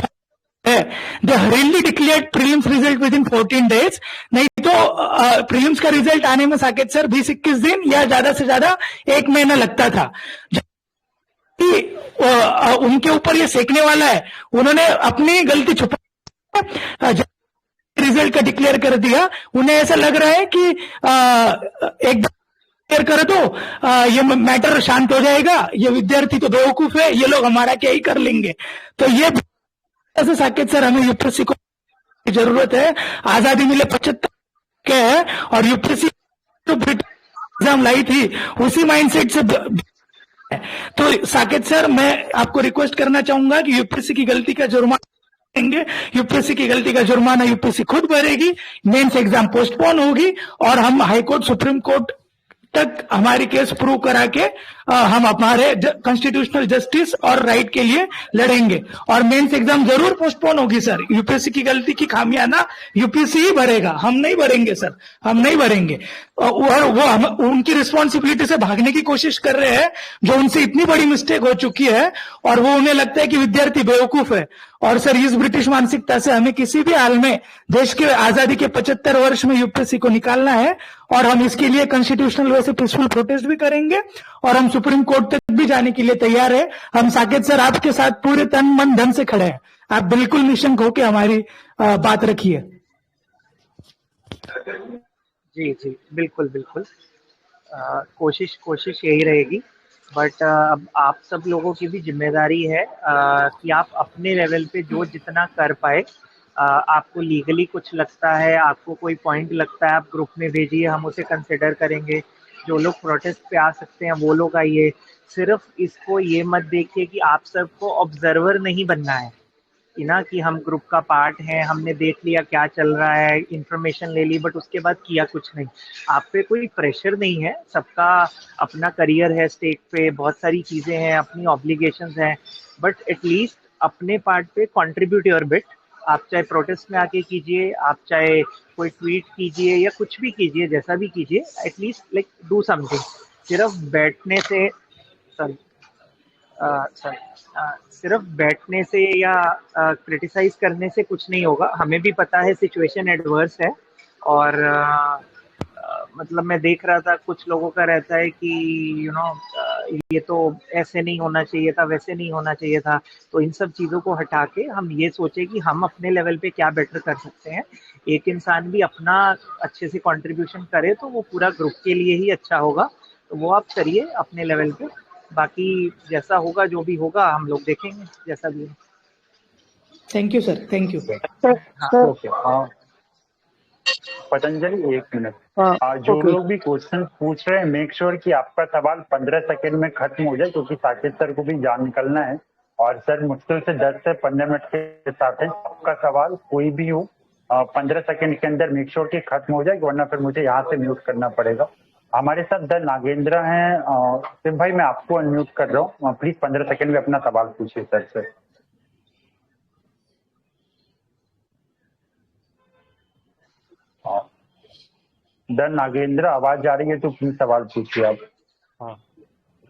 E: है, दे हरीली declared prelims result within 14 days। नहीं तो प्रीलिम्स का रिजल्ट आने में साकिब सर 20-21 दिन या ज्यादा से ज्यादा 1 महीना लगता था। उनके ऊपर ये सेकने वाला है, उन्होंने अपनी गलती छुपा रिजल्ट का डिक्लेयर कर दिया। उन्हें ऐसा लग रहा है कि एक क्लियर कर दो ये मैटर शांत हो जाएगा, ये विद्यार्थी तो बेवकूफ है, ये लोग हमारा क्या ही कर लेंगे। तो ये ऐसे साकिब सर, हमें यूपीएससी को जरूरत है। आजादी मिले 75 के है और यूपीएससी तो एग्जाम लाई थी उसी माइंडसेट से। तो साकिब सर, मैं आपको रिक्वेस्ट करना चाहूंगा कि यूपीएससी की गलती का जुर्माना देंगे। यूपीएससी की गलती का जुर्माना यूपीएससी खुद भरेगी, मेंस एग्जाम पोस्टपोन होगी और हम हाई कोर्ट, सुप्रीम कोर्ट तक हमारी केस प्रूव करा के हम हमारे कॉन्स्टिट्यूशनल जस्टिस और राइट के लिए लड़ेंगे। और मेंस एग्जाम जरूर पोस्टपोन होगी सर। यूपीएससी की गलती की खामियाना यूपीएससी ही भरेगा, हम नहीं भरेंगे सर, हम नहीं भरेंगे। और वो उनकी रिस्पॉन्सिबिलिटी से भागने की कोशिश कर रहे हैं, जो उनसे इतनी बड़ी मिस्टेक हो चुकी है और वो उन्हें लगता है कि विद्यार्थी बेवकूफ है। और सर, इस ब्रिटिश मानसिकता से हमें किसी भी हाल में देश के आजादी के 75 वर्ष में यूपीएससी को निकालना है और हम इसके लिए कॉन्स्टिट्यूशनल वे से पीसफुल प्रोटेस्ट भी करेंगे और हम सुप्रीम कोर्ट तक भी जाने के लिए तैयार है। हम साकिब सर आपके साथ पूरे तन मन धन से खड़े हैं, आप बिल्कुल निशंक होकर हमारी बात रखिए।
B: जी जी, बिल्कुल बिल्कुल। कोशिश यही रहेगी। बट अब आप सब लोगों की भी जिम्मेदारी है कि आप अपने लेवल पे जो जितना कर पाए। आपको लीगली कुछ लगता है, आपको कोई पॉइंट लगता है, आप ग्रुप में भेजिए, हम उसे कंसिडर करेंगे। जो लोग प्रोटेस्ट पे आ सकते हैं वो लोग आइए। सिर्फ इसको ये मत देखिए कि आप सबको ऑब्जर्वर नहीं बनना है कि ना, कि हम ग्रुप का पार्ट हैं, हमने देख लिया क्या चल रहा है, इन्फॉर्मेशन ले ली, बट उसके बाद किया कुछ नहीं। आप पे कोई प्रेशर नहीं है, सबका अपना करियर है स्टेक पे, बहुत सारी चीज़ें हैं, अपनी ऑब्लिगेशंस हैं, बट एटलीस्ट अपने पार्ट पे कंट्रीब्यूट योर बिट। आप चाहे प्रोटेस्ट में आके कीजिए, आप चाहे कोई ट्वीट कीजिए या कुछ भी कीजिए, जैसा भी कीजिए, एटलीस्ट लाइक डू समथिंग। सिर्फ बैठने से सिर्फ बैठने से या क्रिटिसाइज करने से कुछ नहीं होगा। हमें भी पता है सिचुएशन एडवर्स है और मतलब मैं देख रहा था कुछ लोगों का रहता है कि ये तो ऐसे नहीं होना चाहिए था, वैसे नहीं होना चाहिए था। तो इन सब चीज़ों को हटा के हम ये सोचे कि हम अपने लेवल पे क्या बेटर कर सकते हैं। एक इंसान भी अपना अच्छे से कंट्रीब्यूशन करे तो वो पूरा ग्रुप के लिए ही अच्छा होगा। तो वो आप करिए अपने लेवल पे, बाकी जैसा होगा, जो भी होगा, हम लोग देखेंगे जैसा भी है।
E: Thank you sir, thank you.
A: Okay. Patanjali, एक मिनट।
E: हाँ
A: जो
E: ओके।
A: लोग भी क्वेश्चन पूछ रहे हैं, मेक श्योर कि आपका सवाल 15 सेकंड में खत्म हो जाए, क्योंकि साकेत सर को भी जान निकलना है। और सर मुश्किल से 10 से 15 मिनट के साथ है, आपका सवाल कोई भी हो 15 सेकंड के अंदर मेक श्योर कि खत्म हो जाए, वरना फिर मुझे यहाँ से म्यूट करना पड़ेगा। हमारे साथ द नागेंद्र हैं। शिव भाई, मैं आपको अनम्यूट कर रहा हूँ, प्लीज 15 सेकंड में अपना सवाल पूछिए सर से। द नागेंद्र, आवाज आ रही है तो प्लीज सवाल पूछिए आप।
F: हाँ,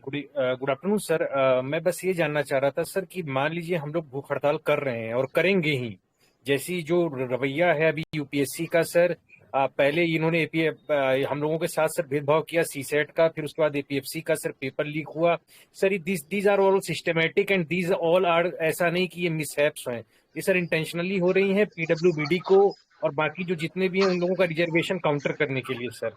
F: गुड आफ्टरनून सर। मैं बस ये जानना चाह रहा था सर कि मान लीजिए हम लोग भूख हड़ताल कर रहे हैं और करेंगे ही, जैसी जो रवैया है अभी यूपीएससी का सर, पहले इन्होंने हम लोगों के साथ सर भेदभाव किया सीसेट का, फिर उसके बाद एपीएफसी का सर पेपर लीक हुआ sir. These are all systematic and these all are, ऐसा नहीं कि ये मिसहैप्स हैं, ये सर इंटेंशनली हो रही हैं पीडब्ल्यूबीडी को और बाकी जो जितने भी हैं उन लोगों का रिजर्वेशन काउंटर करने के लिए सर,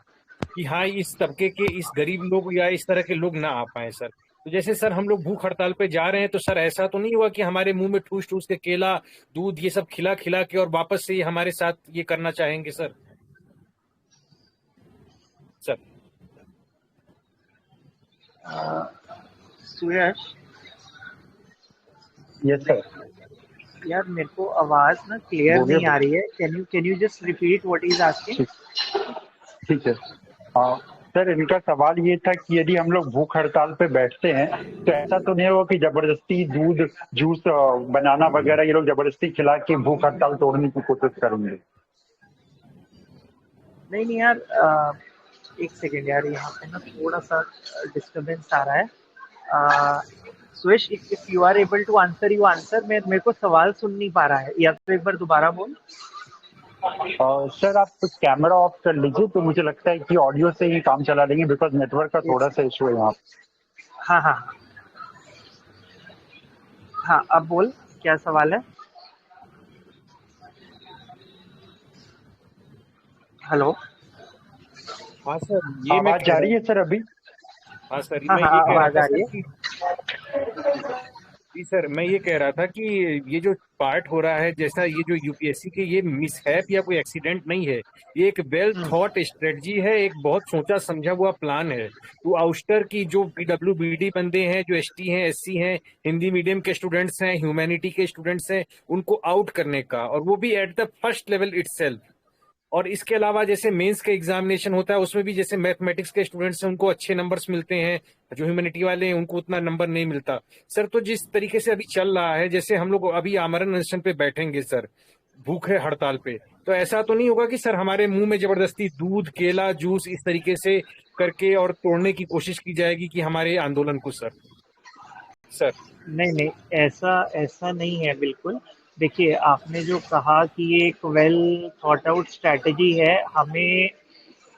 F: कि हाँ इस तबके के, इस गरीब लोग या इस तरह के लोग ना आ पाए सर। तो जैसे सर हम लोग भूख हड़ताल पे जा रहे हैं, तो सर ऐसा तो नहीं हुआ कि हमारे मुंह में ठूस ठूस के केला दूध ये सब खिला खिला के और वापस से ये हमारे साथ ये करना चाहेंगे सर? सर
B: सुयश,
A: यस सर।
B: यार मेरे को आवाज ना क्लियर
A: बोलिए।
B: नहीं आ रही है। Can you just repeat what is asking?
A: ठीक है। सर, इनका सवाल ये था कि यदि हम लोग भूख हड़ताल पे बैठते हैं तो ऐसा तो नहीं होगा कि जबरदस्ती दूध जूस बनाना वगैरह ये लोग जबरदस्ती खिला के भूख हड़ताल तोड़ने की कोशिश करेंगे?
B: नहीं यार, एक सेकेंड यार, यहाँ पे ना थोड़ा सा डिस्टरबेंस आ रहा है। Suyash, if you are able to answer you answer. मेरे को सवाल सुन नहीं पा रहा है, या तो एक बार दोबारा बोल।
A: सर, आप कैमरा ऑफ कर लीजिए, तो मुझे लगता है कि ऑडियो से ही काम चला लेंगे, बिकॉज नेटवर्क का थोड़ा सा इशू है यहाँ।
B: हाँ हाँ हाँ, अब बोल, क्या सवाल है? हेलो,
F: हाँ सर, ये मैं
A: आवाज जा रही है सर अभी?
F: हाँ सर,
B: हाँ
F: मैं
B: हाँ,
F: ये कह रहा
B: आवाज
F: था
B: आ
F: सर
B: रही है।
F: जी सर, मैं ये कह रहा था कि ये जो पार्ट हो रहा है, जैसा ये जो यूपीएससी के, ये मिसहैप या कोई एक्सीडेंट नहीं है, ये एक वेल थॉट स्ट्रेटजी है, एक बहुत सोचा समझा हुआ प्लान है टू आउस्टर की जो पीडब्ल्यूबीडी बंदे हैं, जो एसटी हैं, एससी हैं, हिंदी मीडियम के स्टूडेंट्स हैं, ह्यूमैनिटी के स्टूडेंट्स हैं, उनको आउट करने का, और वो भी at the first level itself. और इसके अलावा जैसे मेंस का एग्जामिनेशन होता है, उसमें भी जैसे मैथमेटिक्स के स्टूडेंट्स हैं उनको अच्छे नंबर्स मिलते हैं, जो ह्यूमैनिटी वाले हैं उनको उतना नंबर नहीं मिलता सर। तो जिस तरीके से अभी चल रहा है, जैसे हम लोग अभी आमरण अनशन पे बैठेंगे सर, भूखे हड़ताल पे, तो ऐसा तो नहीं होगा कि सर हमारे मुंह में जबरदस्ती दूध केला जूस इस तरीके से करके और तोड़ने की कोशिश की जाएगी कि हमारे आंदोलन को सर? सर
B: नहीं, ऐसा नहीं है बिल्कुल। देखिए, आपने जो कहा कि ये एक वेल थॉट आउट स्ट्रैटेजी है, हमें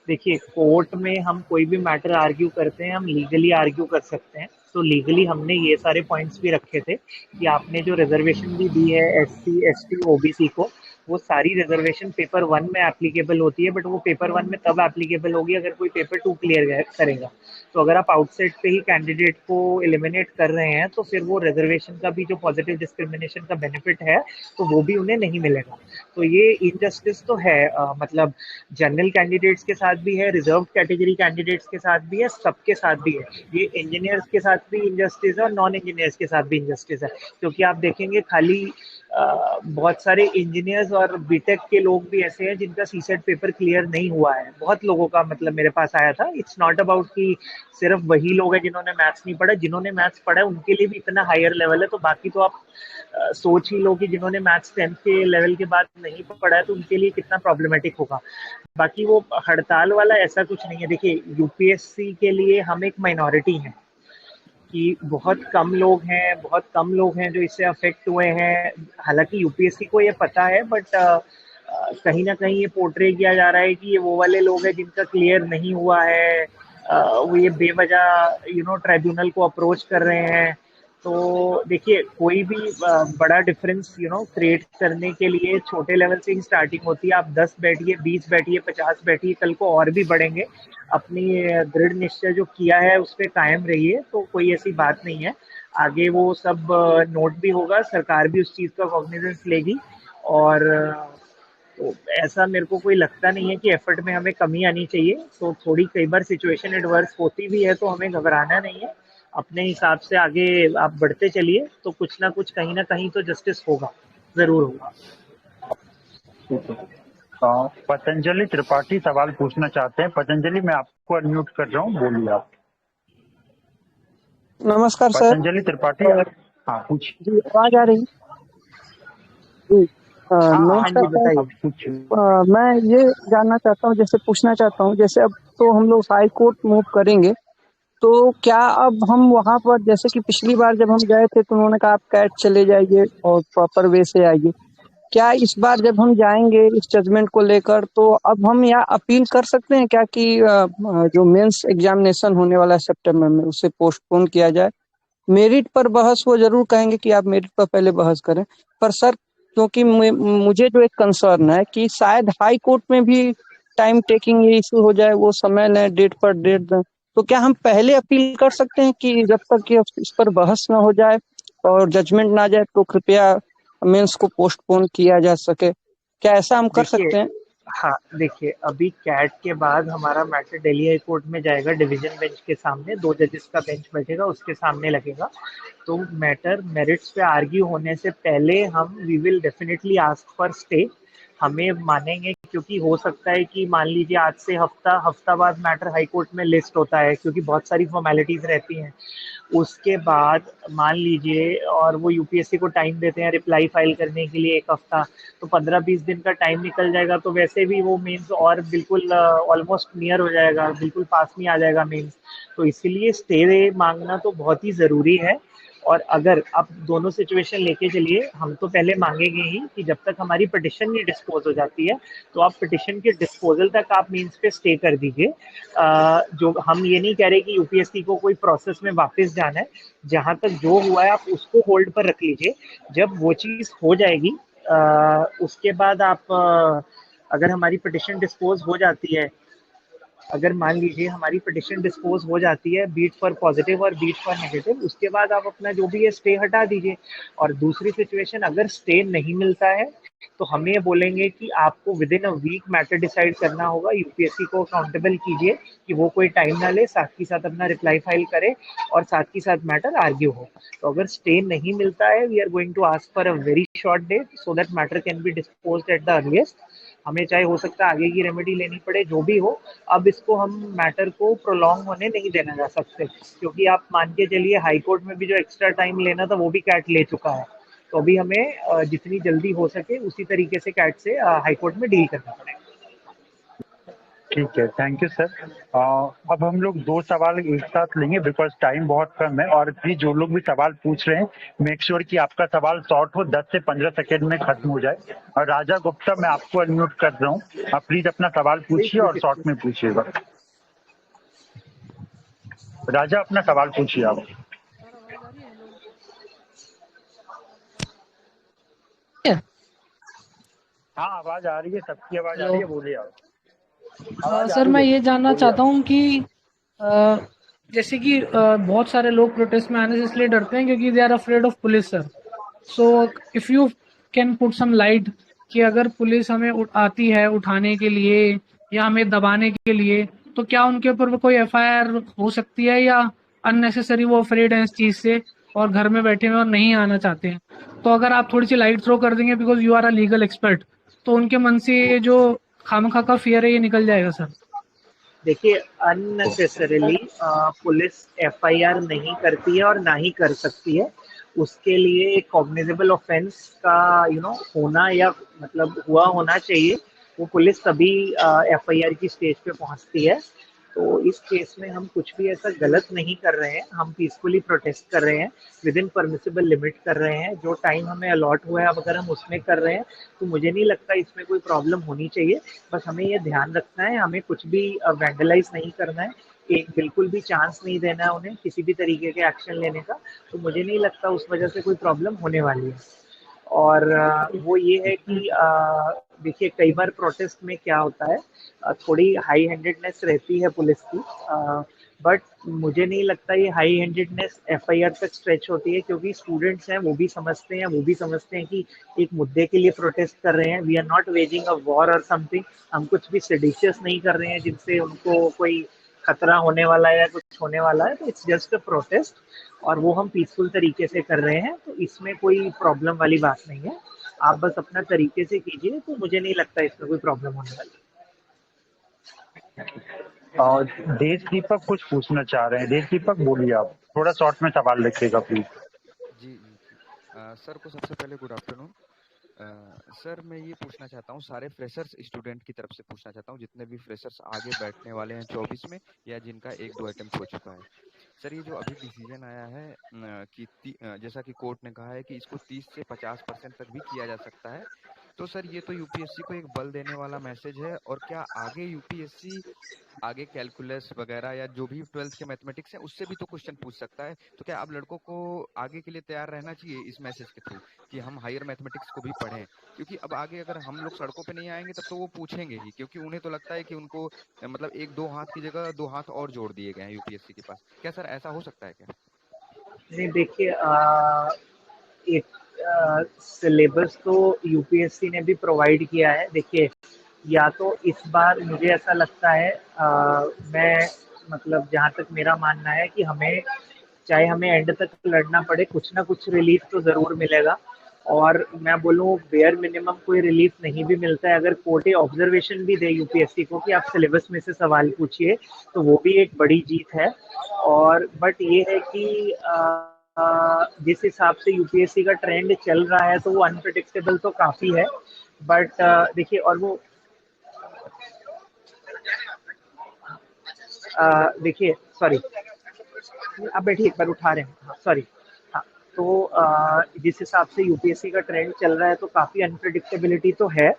B: देखिए, कोर्ट में हम कोई भी मैटर आर्ग्यू करते हैं, हम लीगली आर्ग्यू कर सकते हैं। तो लीगली हमने ये सारे पॉइंट्स भी रखे थे कि आपने जो रिजर्वेशन भी दी है एससी एसटी ओबीसी को, वो सारी रिजर्वेशन पेपर 1 में एप्लीकेबल होती है, बट वो पेपर 1 में तब एप्लीकेबल होगी अगर कोई पेपर 2 क्लियर करेगा। तो अगर आप आउटसाइड पे ही कैंडिडेट को एलिमिनेट कर रहे हैं, तो फिर वो रिजर्वेशन का भी जो पॉजिटिव डिस्क्रिमिनेशन का बेनिफिट है, तो वो भी उन्हें नहीं मिलेगा। तो ये इनजस्टिस तो है, मतलब जनरल कैंडिडेट्स के साथ भी है, रिजर्व कैटेगरी कैंडिडेट्स के साथ भी है, सबके साथ भी है। ये इंजीनियर्स के साथ भी इनजस्टिस है और नॉन इंजीनियर्स के साथ भी इनजस्टिस है, क्योंकि आप देखेंगे खाली बहुत सारे इंजीनियर्स और बीटेक के लोग भी ऐसे हैं जिनका सीसेट पेपर क्लियर नहीं हुआ है। बहुत लोगों का मतलब मेरे पास आया था। इट्स नॉट अबाउट कि सिर्फ वही लोग हैं जिन्होंने मैथ्स नहीं पढ़ा, जिन्होंने मैथ्स पढ़ा है उनके लिए भी इतना हायर लेवल है। तो बाकी तो आप सोच ही लो कि जिन्होंने मैथ्स 10th के लेवल के बाद नहीं पढ़ा है तो उनके लिए कितना प्रॉब्लमेटिक होगा। बाकी वो हड़ताल वाला ऐसा कुछ नहीं है। देखिए, यूपीएससी के लिए हम एक माइनॉरिटी हैं कि बहुत कम लोग हैं जो इससे अफेक्ट हुए हैं। हालांकि यूपीएससी को ये पता है, बट कहीं ना कहीं ये पोर्ट्रे किया जा रहा है कि ये वो वाले लोग हैं जिनका क्लियर नहीं हुआ है, वो ये बेवजह ट्राइब्यूनल को अप्रोच कर रहे हैं। तो देखिए, कोई भी बड़ा डिफरेंस क्रिएट करने के लिए छोटे लेवल से ही स्टार्टिंग होती है। आप 10 बैठिए, 20 बैठिए, 50 बैठिए, कल को और भी बढ़ेंगे। अपनी दृढ़ निश्चय जो किया है उस पर कायम रहिए, तो कोई ऐसी बात नहीं है। आगे वो सब नोट भी होगा, सरकार भी उस चीज़ का कॉग्निजेंस लेगी, और तो ऐसा मेरे को कोई लगता नहीं है कि एफर्ट में हमें कमी आनी चाहिए। तो थोड़ी कई बार सिचुएशन एडवर्स होती भी है तो हमें घबराना नहीं है, अपने हिसाब से आगे आप बढ़ते चलिए, तो कुछ ना कहीं तो जस्टिस होगा, जरूर होगा।
A: ठीक है। पतंजलि त्रिपाठी सवाल पूछना चाहते हैं। पतंजलि, मैं आपको अनम्यूट कर रहा हूँ, बोलिए आप।
G: नमस्कार सर।
A: पतंजलि त्रिपाठी, हाँ पूछिए।
G: जी आवाज आ रही? जी
A: हाँ
B: हाँ
G: नमस्कार
B: जी,
G: सर।
B: बताइए।
A: आप पूछिए।
G: मैं ये जानना चाहता हूँ, जैसे पूछना चाहता हूँ, जैसे अब तो हम लोग हाई कोर्ट मूव करेंगे, तो क्या अब हम वहां पर, जैसे कि पिछली बार जब हम गए थे तो उन्होंने कहा आप कैट चले जाइए और प्रॉपर वे से आइए, क्या इस बार जब हम जाएंगे इस जजमेंट को लेकर तो अब हम यहाँ अपील कर सकते हैं क्या कि जो मेंस एग्जामिनेशन होने वाला है सितंबर में उसे पोस्टपोन किया जाए? मेरिट पर बहस वो जरूर कहेंगे कि आप मेरिट पर पहले बहस करें, पर सर क्योंकि मुझे जो एक कंसर्न है कि शायद हाई कोर्ट में भी टाइम टेकिंग ये इशू हो जाए, वो समय लें, डेट पर डेट दें, तो क्या हम पहले अपील कर सकते हैं कि जब तक कि इस पर बहस ना हो जाए और जजमेंट ना आ जाए तो कृपया मेंस को पोस्टपोन किया जा सके? क्या ऐसा हम कर
B: देखिए,
G: सकते हैं?
B: हाँ देखिए, अभी कैट के बाद हमारा मैटर दिल्ली हाई कोर्ट में जाएगा, डिवीजन बेंच के सामने 2 जजेस का बेंच बैठेगा, उसके सामने लगेगा। तो मैटर मेरिट्स पे आर्ग्यू होने से पहले हम we will definitely ask for stay. हमें मानेंगे, क्योंकि हो सकता है कि मान लीजिए आज से हफ्ता बाद मैटर हाई कोर्ट में लिस्ट होता है, क्योंकि बहुत सारी फॉर्मेलिटीज रहती हैं। उसके बाद मान लीजिए, और वो यूपीएससी को टाइम देते हैं रिप्लाई फाइल करने के लिए 1 हफ्ता, तो 15-20 दिन का टाइम निकल जाएगा, तो वैसे भी वो मेंस और बिल्कुल ऑलमोस्ट नियर हो जाएगा, बिल्कुल पास में आ जाएगा मेंस। तो इसीलिए स्टे मांगना तो बहुत ही ज़रूरी है। और अगर आप दोनों सिचुएशन लेके चलिए, हम तो पहले मांगेंगे ही कि जब तक हमारी पिटिशन नहीं डिस्पोज हो जाती है, तो आप पिटिशन के डिस्पोजल तक आप मीन्स पे स्टे कर दीजिए। जो हम ये नहीं कह रहे कि यूपीएससी को कोई प्रोसेस में वापस जाना है, जहां तक जो हुआ है आप उसको होल्ड पर रख लीजिए। जब वो चीज़ हो जाएगी, उसके बाद आप अगर हमारी पिटिशन डिस्पोज हो जाती है, अगर मान लीजिए हमारी पिटिशन डिस्पोज हो जाती है, बीट फॉर पॉजिटिव और बीट फॉर नेगेटिव, उसके बाद आप अपना जो भी है स्टे हटा दीजिए। और दूसरी सिचुएशन, अगर स्टे नहीं मिलता है तो हम ये बोलेंगे कि आपको within a week matter decide करना होगा। यूपीएससी को अकाउंटेबल कीजिए कि वो कोई टाइम ना ले, साथ के साथ अपना रिप्लाई फाइल करे और साथ के साथ मैटर आर्ग्यू हो। तो अगर स्टे नहीं मिलता है, we are going to ask for a very short date so that matter can be disposed at the earliest. हमें चाहे हो सकता है आगे की रेमेडी लेनी पड़े, जो भी हो, अब इसको हम मैटर को प्रोलॉन्ग होने नहीं देना जा सकते, क्योंकि आप मान के चलिए हाई कोर्ट में भी जो एक्स्ट्रा टाइम लेना था वो भी कैट ले चुका है। तो अभी हमें जितनी जल्दी हो सके उसी तरीके से कैट से हाई कोर्ट में डील करना पड़ेगा।
A: ठीक है, थैंक यू सर। अब हम लोग 2 सवाल एक साथ लेंगे बिकॉज टाइम बहुत कम है, और प्लीज जो लोग भी सवाल पूछ रहे हैं मेक श्योर कि आपका सवाल शॉर्ट हो, 10 से 15 सेकेंड में खत्म हो जाए। और राजा गुप्ता, मैं आपको अनम्यूट कर रहा हूँ, आप प्लीज अपना सवाल पूछिए और शॉर्ट में पूछिएगा। राजा, अपना सवाल पूछिए आप। हाँ, आवाज आ रही है, सबकी आवाज आ रही है, बोलिए आप। आवाज आ
E: सर
A: रही
E: मैं
A: है,
E: ये जानना
A: बोलिए
E: चाहता
A: आप।
E: हूँ कि अ, जैसे कि बहुत सारे लोग प्रोटेस्ट में आने से इसलिए डरते हैं क्योंकि they are afraid of police sir. So if you can put some light कि अगर पुलिस हमें आती है उठाने के लिए या हमें दबाने के लिए, तो क्या उनके ऊपर कोई एफआईआर हो सकती है, या अननेसेसरी वो अफ्रेड हैं इस चीज से और घर में बैठे हुए और नहीं आना चाहते हैं? तो अगर आप थोड़ी सी लाइट थ्रो कर देंगे because you are a legal expert, तो उनके मन से ये जो खामखा का फियर है ये निकल जाएगा सर।
B: देखिए, अननेसेसरीली पुलिस एफआईआर नहीं करती है और ना ही कर सकती है। उसके लिए एक कॉग्निजेबल ऑफेंस का होना, या मतलब हुआ होना चाहिए। वो पुलिस तभी एफआईआर की स्टेज पे पहुंचती है। तो इस केस में हम कुछ भी ऐसा गलत नहीं कर रहे हैं, हम पीसफुली प्रोटेस्ट कर रहे हैं, विद इन परमिसिबल लिमिट कर रहे हैं। जो टाइम हमें अलॉट हुआ है, अब अगर हम उसमें कर रहे हैं तो मुझे नहीं लगता इसमें कोई प्रॉब्लम होनी चाहिए। बस हमें ये ध्यान रखना है, हमें कुछ भी वैंडलाइज नहीं करना है, एक बिल्कुल भी चांस नहीं देना है उन्हें किसी भी तरीके के एक्शन लेने का। तो मुझे नहीं लगता उस वजह से कोई प्रॉब्लम होने वाली है। और वो ये है कि देखिए कई बार प्रोटेस्ट में क्या होता है, थोड़ी हाई हैंडेडनेस रहती है पुलिस की, बट मुझे नहीं लगता ये हाई हैंडेडनेस एफआईआर तक स्ट्रेच होती है, क्योंकि स्टूडेंट्स हैं, वो भी समझते हैं, वो भी समझते हैं कि एक मुद्दे के लिए प्रोटेस्ट कर रहे हैं। We are not waging a war or something, हम कुछ भी सेडिशियस नहीं कर रहे हैं जिनसे उनको कोई खतरा होने वाला है या कुछ होने वाला है। तो इट्स जस्ट अ प्रोटेस्ट और वो हम पीसफुल तरीके से कर रहे हैं, तो इसमें कोई प्रॉब्लम वाली बात नहीं है। आप बस अपना तरीके से कीजिए, तो मुझे नहीं लगता इसमें कोई प्रॉब्लम होने वाली।
A: और देश दीपक कुछ पूछना चाह रहे हैं। देश दीपक बोलिए, आप थोड़ा शॉर्ट में सवाल रखिएगा please.
H: Ji ji ji sir को सबसे पहले गुड आफ्टरनून। सर मैं ये पूछना चाहता हूँ, सारे फ्रेशर्स स्टूडेंट की तरफ से पूछना चाहता हूँ, जितने भी फ्रेशर्स आगे बैठने वाले हैं 24 में या जिनका 1-2 अटेम्प्ट हो चुका है। सर ये जो अभी डिसीजन आया है कि जैसा कि कोर्ट ने कहा है कि इसको 30 से 50% तक भी किया जा सकता है, तो सर ये तो यूपीएससी को एक बल देने वाला मैसेज है। और क्या आगे यूपीएससी आगे कैलकुलस वगैरह या जो भी 12th के मैथमेटिक्स है उससे भी तो क्वेश्चन पूछ सकता है, तो क्या अब लड़कों को आगे के लिए तैयार रहना चाहिए इस मैसेज के थ्रू कि हम हायर मैथमेटिक्स को भी पढ़ें? क्योंकि अब आगे अगर हम लोग सड़कों पे नहीं आएंगे तब तो वो पूछेंगे ही, क्योंकि उन्हें तो लगता है कि उनको मतलब 1-2 हाथ की जगह 2 हाथ और जोड़ दिए गए हैं यूपीएससी के पास। क्या सर ऐसा हो सकता है क्या?
B: नहीं देखिए, एक सिलेबस तो यूपीएससी ने भी प्रोवाइड किया है। देखिए, या तो इस बार मुझे ऐसा लगता है, मैं मतलब जहाँ तक मेरा मानना है कि हमें, चाहे हमें एंड तक लड़ना पड़े, कुछ ना कुछ रिलीफ तो ज़रूर मिलेगा। और मैं बोलूँ बेयर मिनिमम कोई रिलीफ नहीं भी मिलता है, अगर कोर्ट ये ऑब्जर्वेशन भी दे यूपीएससी को कि आप सिलेबस में से सवाल पूछिए, तो वो भी एक बड़ी जीत है। और बट ये है कि जिस हिसाब से यूपीएससी का ट्रेंड चल रहा है, तो वो अनप्रिडिक्टेबल तो काफ़ी है। बट देखिए, और वो देखिए, सॉरी, आप बैठिए, एक बार उठा रहे हैं, सॉरी। हाँ, तो जिस हिसाब से यूपीएससी का ट्रेंड चल रहा है, तो काफ़ी अनप्रिडिक्टेबिलिटी तो है।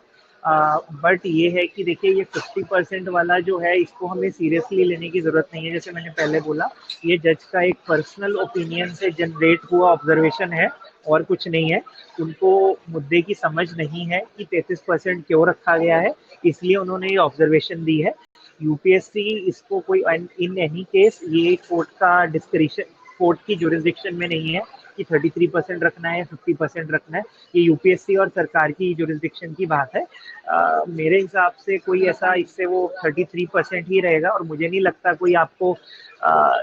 B: बट ये है कि देखिए, ये 50% वाला जो है, इसको हमें सीरियसली लेने की ज़रूरत नहीं है। जैसे मैंने पहले बोला, ये जज का एक पर्सनल ओपिनियन से जनरेट हुआ ऑब्जर्वेशन है और कुछ नहीं है। उनको मुद्दे की समझ नहीं है कि 33% क्यों रखा गया है, इसलिए उन्होंने ये ऑब्जर्वेशन दी है। यूपीएससी इसको कोई इन एनी केस, ये कोर्ट का डिस्क्रिप्शन, कोर्ट की जुरिस्डिक्शन में नहीं है कि 33% रखना है, 50% रखना है। ये यूपीएससी और सरकार की जुरिस्डिक्शन की बात है। मेरे हिसाब से कोई ऐसा, इससे वो 33% ही रहेगा, और मुझे नहीं लगता कोई आपको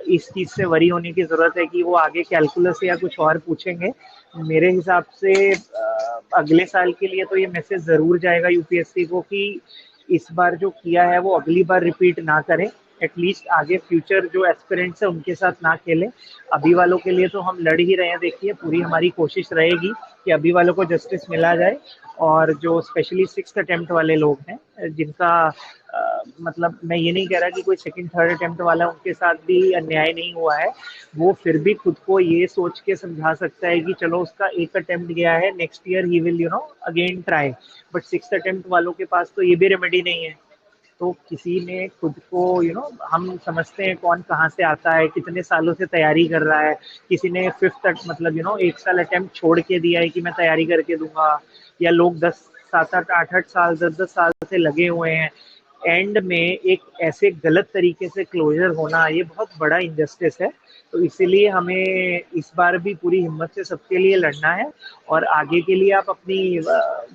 B: इस चीज़ से वरी होने की ज़रूरत है कि वो आगे कैलकुलस या कुछ और पूछेंगे। मेरे हिसाब से अगले साल के लिए तो ये मैसेज ज़रूर जाएगा यूपीएससी को कि इस बार जो किया है वो अगली बार रिपीट ना करें। एटलीस्ट आगे फ्यूचर जो एस्पिरेंट्स है उनके साथ ना खेलें। अभी वालों के लिए तो हम लड़ ही रहे हैं। देखिए, पूरी हमारी कोशिश रहेगी कि अभी वालों को जस्टिस मिला जाए, और जो स्पेशली 6th अटेम्प्ट वाले लोग हैं, जिनका मतलब मैं ये नहीं कह रहा कि कोई 2nd 3rd अटेम्प्ट वाला उनके साथ भी अन्याय नहीं हुआ है, वो फिर भी खुद को ये सोच के समझा सकता है कि चलो उसका एक अटेम्प्ट गया है, next year he will again try. But 6th attempt वालों के पास तो ये भी रेमेडी नहीं है। तो किसी ने खुद को हम समझते हैं कौन कहाँ से आता है, कितने सालों से तैयारी कर रहा है। किसी ने 5th मतलब 1 साल अटेम्प्ट छोड़ के दिया है कि मैं तैयारी करके दूंगा, या लोग 7-8 साल 10-10 साल से लगे हुए हैं। एंड में एक ऐसे गलत तरीके से क्लोजर होना, ये बहुत बड़ा इंजस्टिस है। तो इसीलिए हमें इस बार भी पूरी हिम्मत से सबके लिए लड़ना है, और आगे के लिए आप अपनी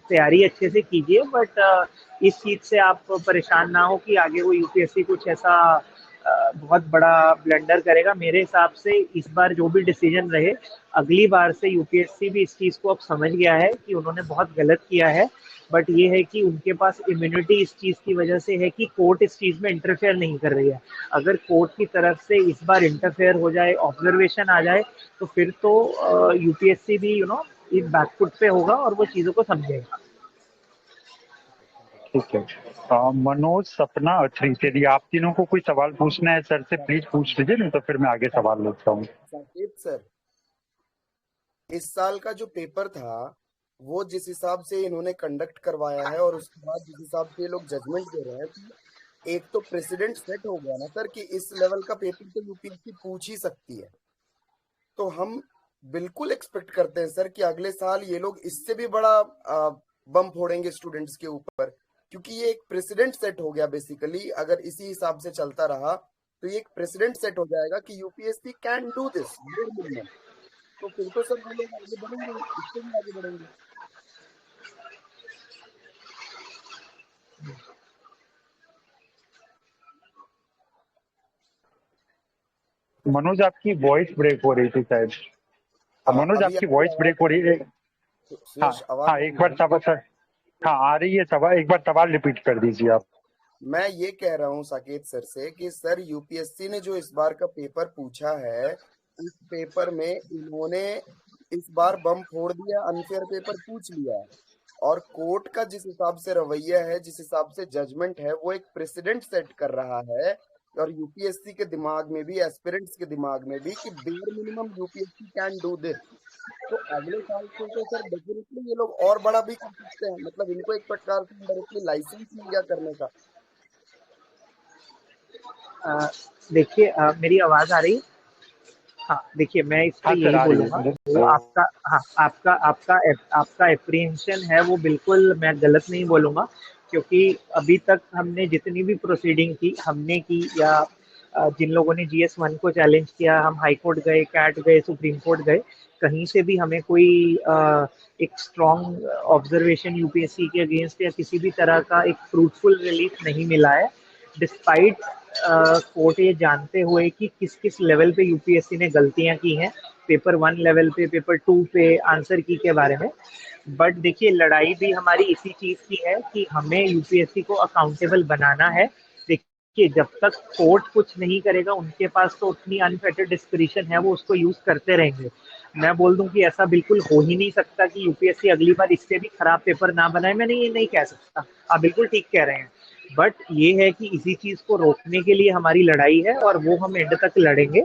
B: तैयारी अच्छे से कीजिए। बट इस चीज़ से आप परेशान ना हो कि आगे वो यूपीएससी कुछ ऐसा बहुत बड़ा ब्लंडर करेगा। मेरे हिसाब से इस बार जो भी डिसीजन रहे, अगली बार से यूपीएससी भी इस चीज़ को अब समझ गया है कि उन्होंने बहुत गलत किया है। बट ये है कि उनके पास इम्यूनिटी इस चीज़ की वजह से है कि कोर्ट इस चीज़ में इंटरफेयर नहीं कर रही है। अगर कोर्ट की तरफ से इस बार इंटरफेयर हो जाए, ऑब्जर्वेशन आ जाए, तो फिर तो यूपीएससी भी एक बैकफुट पे होगा और वो चीज़ों को समझेगा।
A: ठीक है, मनोज, सपना, अथरी, यदि आप तीनों को कोई सवाल पूछना है सर से प्लीज पूछ लीजिए, नहीं तो फिर मैं आगे सवाल लेता हूँ।
C: साकेत सर, इस साल का जो पेपर था वो जिस हिसाब से इन्होंने कंडक्ट करवाया है और उसके बाद जिस हिसाब से ये लोग जजमेंट दे रहे हैं, तो एक तो प्रेसिडेंट सेट हो गया ना सर कि इस लेवल का पेपर तो यूपीएससी पूछ ही सकती है। तो हम बिल्कुल एक्सपेक्ट करते हैं सर कि अगले साल ये लोग इससे भी बड़ा बम फोड़ेंगे स्टूडेंट्स के ऊपर, क्योंकि ये एक प्रेसिडेंट सेट हो गया बेसिकली। अगर इसी हिसाब से चलता रहा तो ये एक प्रेसिडेंट सेट हो जाएगा कि यूपीएससी कैन डू दिस, तो फिर तो सर वो लोग आगे बढ़ेंगे, इससे भी आगे बढ़ेंगे।
A: मनोज आपकी वॉइस ब्रेक हो रही थी शायद। मनोज
C: अभी
A: आपकी वॉइस ब्रेक हो रही है। हाँ
C: सुयश
A: हाँ,
C: आवाज
A: एक बार सवाल सर, हाँ आ रही है सवाल, एक बार सवाल रिपीट कर दीजिए आप।
C: मैं ये कह रहा हूँ साकेत सर से कि सर यूपीएससी ने जो इस बार का पेपर पूछा है, इस पेपर में इन्होंने इस बार बम फोड़ दिया, अनफेयर पेपर पूछ लिया है, और कोर्ट का जिस हिसाब से रवैया है, जिस हिसाब से जजमेंट है, वो एक प्रेसिडेंट सेट कर रहा है। और यूपीएससी के दिमाग में भी, एस्पिरेंट्स के दिमाग में भी, कि bare minimum UPSC can do this. तो अगले साल से तो सर डेफिनेटली ये लोग और बड़ा भी कर सकते हैं, मतलब इनको एक प्रकार से डायरेक्टली लाइसेंस मिल गया करने का।
B: देखिए मेरी आवाज आ रही है? हाँ, देखिए मैं इस पे
A: हाँ सर
B: यही
A: आ रही
B: बोलूंगा,
A: है।
B: वो आपका, हाँ आपका एप्रीहेंशन है वो बिल्कुल मैं गलत नहीं बोलूंगा, क्योंकि अभी तक हमने जितनी भी प्रोसीडिंग की हमने की, या जिन लोगों ने GS1 को चैलेंज किया, हम हाई कोर्ट गए, कैट गए, सुप्रीम कोर्ट गए, कहीं से भी हमें कोई एक स्ट्रॉन्ग ऑब्जर्वेशन यूपीएससी के अगेंस्ट या किसी भी तरह का एक फ्रूटफुल रिलीफ नहीं मिला है, डिस्पाइट कोर्ट ये जानते हुए कि किस किस लेवल पे यूपीएससी ने गलतियां की हैं, पेपर 1 लेवल पे, पेपर 2 पे, आंसर की के बारे में। बट देखिए लड़ाई भी हमारी इसी चीज की है कि हमें यूपीएससी को अकाउंटेबल बनाना है। देखिए जब तक कोर्ट कुछ नहीं करेगा, उनके पास तो उतनी अनफेटेड डिस्क्रिशन है, वो उसको यूज करते रहेंगे। मैं बोल दूं कि ऐसा बिल्कुल हो ही नहीं सकता कि यूपीएससी अगली बार इससे भी खराब पेपर ना बनाए, मैंने ये नहीं कह सकता, आप बिल्कुल ठीक कह रहे हैं। बट ये है कि इसी चीज को रोकने के लिए हमारी लड़ाई है, और वो हम एंड तक लड़ेंगे।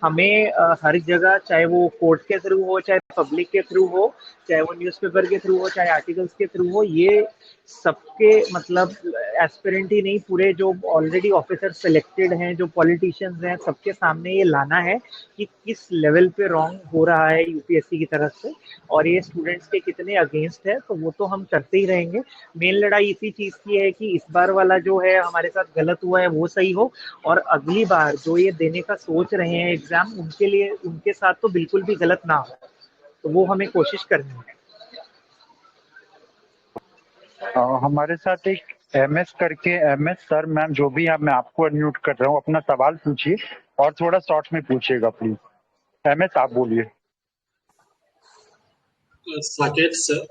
B: हमें हर जगह, चाहे वो कोर्ट के थ्रू हो, चाहे पब्लिक के थ्रू हो, चाहे वो न्यूज़पेपर के थ्रू हो, चाहे आर्टिकल्स के थ्रू हो, ये सबके मतलब एस्पिरेंट ही नहीं, पूरे जो ऑलरेडी ऑफिसर सिलेक्टेड हैं, जो पॉलिटिशियंस हैं, सबके सामने ये लाना है कि किस लेवल पे रॉन्ग हो रहा है यूपीएससी की तरफ से, और ये स्टूडेंट्स के कितने अगेंस्ट है। तो वो तो हम करते ही रहेंगे। मेन लड़ाई इसी चीज की है कि इस बार वाला जो है हमारे साथ गलत हुआ है वो सही हो, और अगली बार जो ये देने का सोच रहे हैं एग्जाम, उनके लिए, उनके साथ तो बिल्कुल भी गलत ना हो। तो वो हमें कोशिश करनी है।
A: हमारे साथ एक MS करके, MS सर मैम जो भी है, मैं आपको अनम्यूट कर रहा हूँ, अपना सवाल पूछिए और थोड़ा शॉर्ट में पूछिएगा प्लीज। MS आप बोलिए।
I: साकेत सर,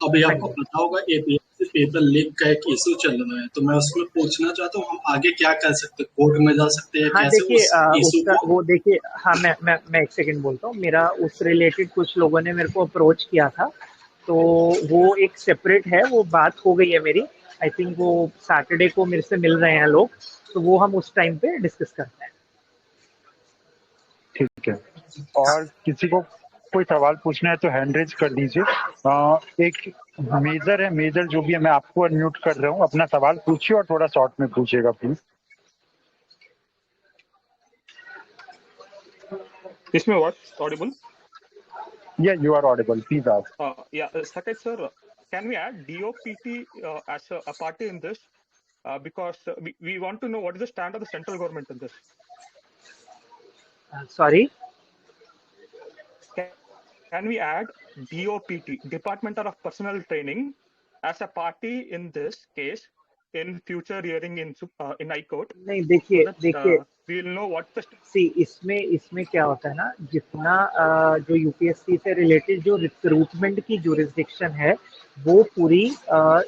I: अभी आपको पता होगा APSC पेपर लीक का एक इशू चल रहा है, तो मैं उसमें पूछना चाहता हूँ हम आगे क्या कर सकते हैं, कोर्ट में जा सकते हैं?
B: हाँ
I: कैसे
B: देखिए,
I: उस इशू
B: उसका
I: को?
B: वो देखिए, हाँ मैं एक सेकंड बोलता हूँ। मेरा उस रिलेटेड कुछ लोगों ने मेरे को अप्रोच किया था, तो वो एक सेपरेट है, वो बात हो गई है मेरी। आई थिंक वो सैटरडे को मेरे से मिल रहे हैं लोग, तो वो हम उस टाइम पे डिस्कस करते हैं।
A: ठीक है, और किसी को कोई सवाल पूछना है तो हैंड रेज कर दीजिए। एक मेजर है, मेजर जो भी है, मैं आपको अनम्यूट कर रहा हूँ, अपना सवाल पूछिए और थोड़ा शॉर्ट में पूछिएगा प्लीज।
J: इसमें what audible?
A: Yeah, you are audible. Please ask.
J: Yeah, Saket sir, can we add DOPT as a party in this? Because we want to know what is the stand of the central government in this.
B: Sorry?
J: Can we add DOPT, Department of Personnel Training, as a party in this case in future hearing in High Court?
B: नहीं, देखिए
J: so that,
B: देखिए
J: we will know what the
B: इसमें क्या होता है ना, जितना जो यूपीएससी से रिलेटेड जो रिक्रूटमेंट की जुरिस्डिक्शन है, वो पूरी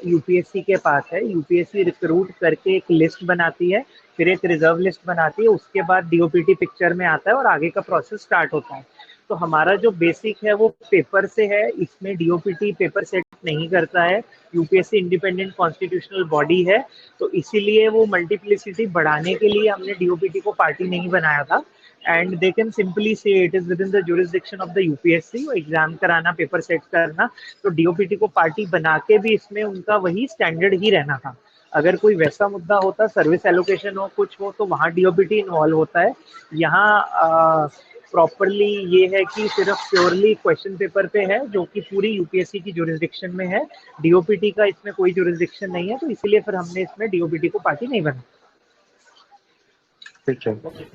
B: यूपीएससी के पास है। यूपीएससी रिक्रूट करके एक लिस्ट बनाती है, फिर एक रिजर्व लिस्ट बनाती है, उसके बाद डीओपीटी पिक्चर में आता है और आगे का प्रोसेस स्टार्ट होता है। तो हमारा जो बेसिक है वो पेपर से है, इसमें डीओपीटी पेपर सेट नहीं करता है। यूपीएससी इंडिपेंडेंट कॉन्स्टिट्यूशनल बॉडी है, तो इसीलिए वो मल्टीप्लिसिटी बढ़ाने के लिए हमने डीओपीटी को पार्टी नहीं बनाया था। एंड दे कैन सिंपली से it is with in the jurisdiction of the UPSC, exam कराना, पेपर सेट करना। तो डीओपीटी को पार्टी बना के भी इसमें उनका वही स्टैंडर्ड ही रहना था। अगर कोई वैसा मुद्दा होता, सर्विस एलोकेशन हो, कुछ हो, तो वहाँ डीओपीटी इन्वॉल्व होता है। यहाँ प्रॉपरली ये है कि सिर्फ प्योरली क्वेश्चन पेपर पे है, जो कि पूरी यूपीएससी की जुरिस्डिक्शन में है। डीओपीटी का इसमें कोई जुरिस्डिक्शन नहीं है, तो इसीलिए फिर हमने इसमें डीओपीटी को पार्टी नहीं बना।
A: ठीक है।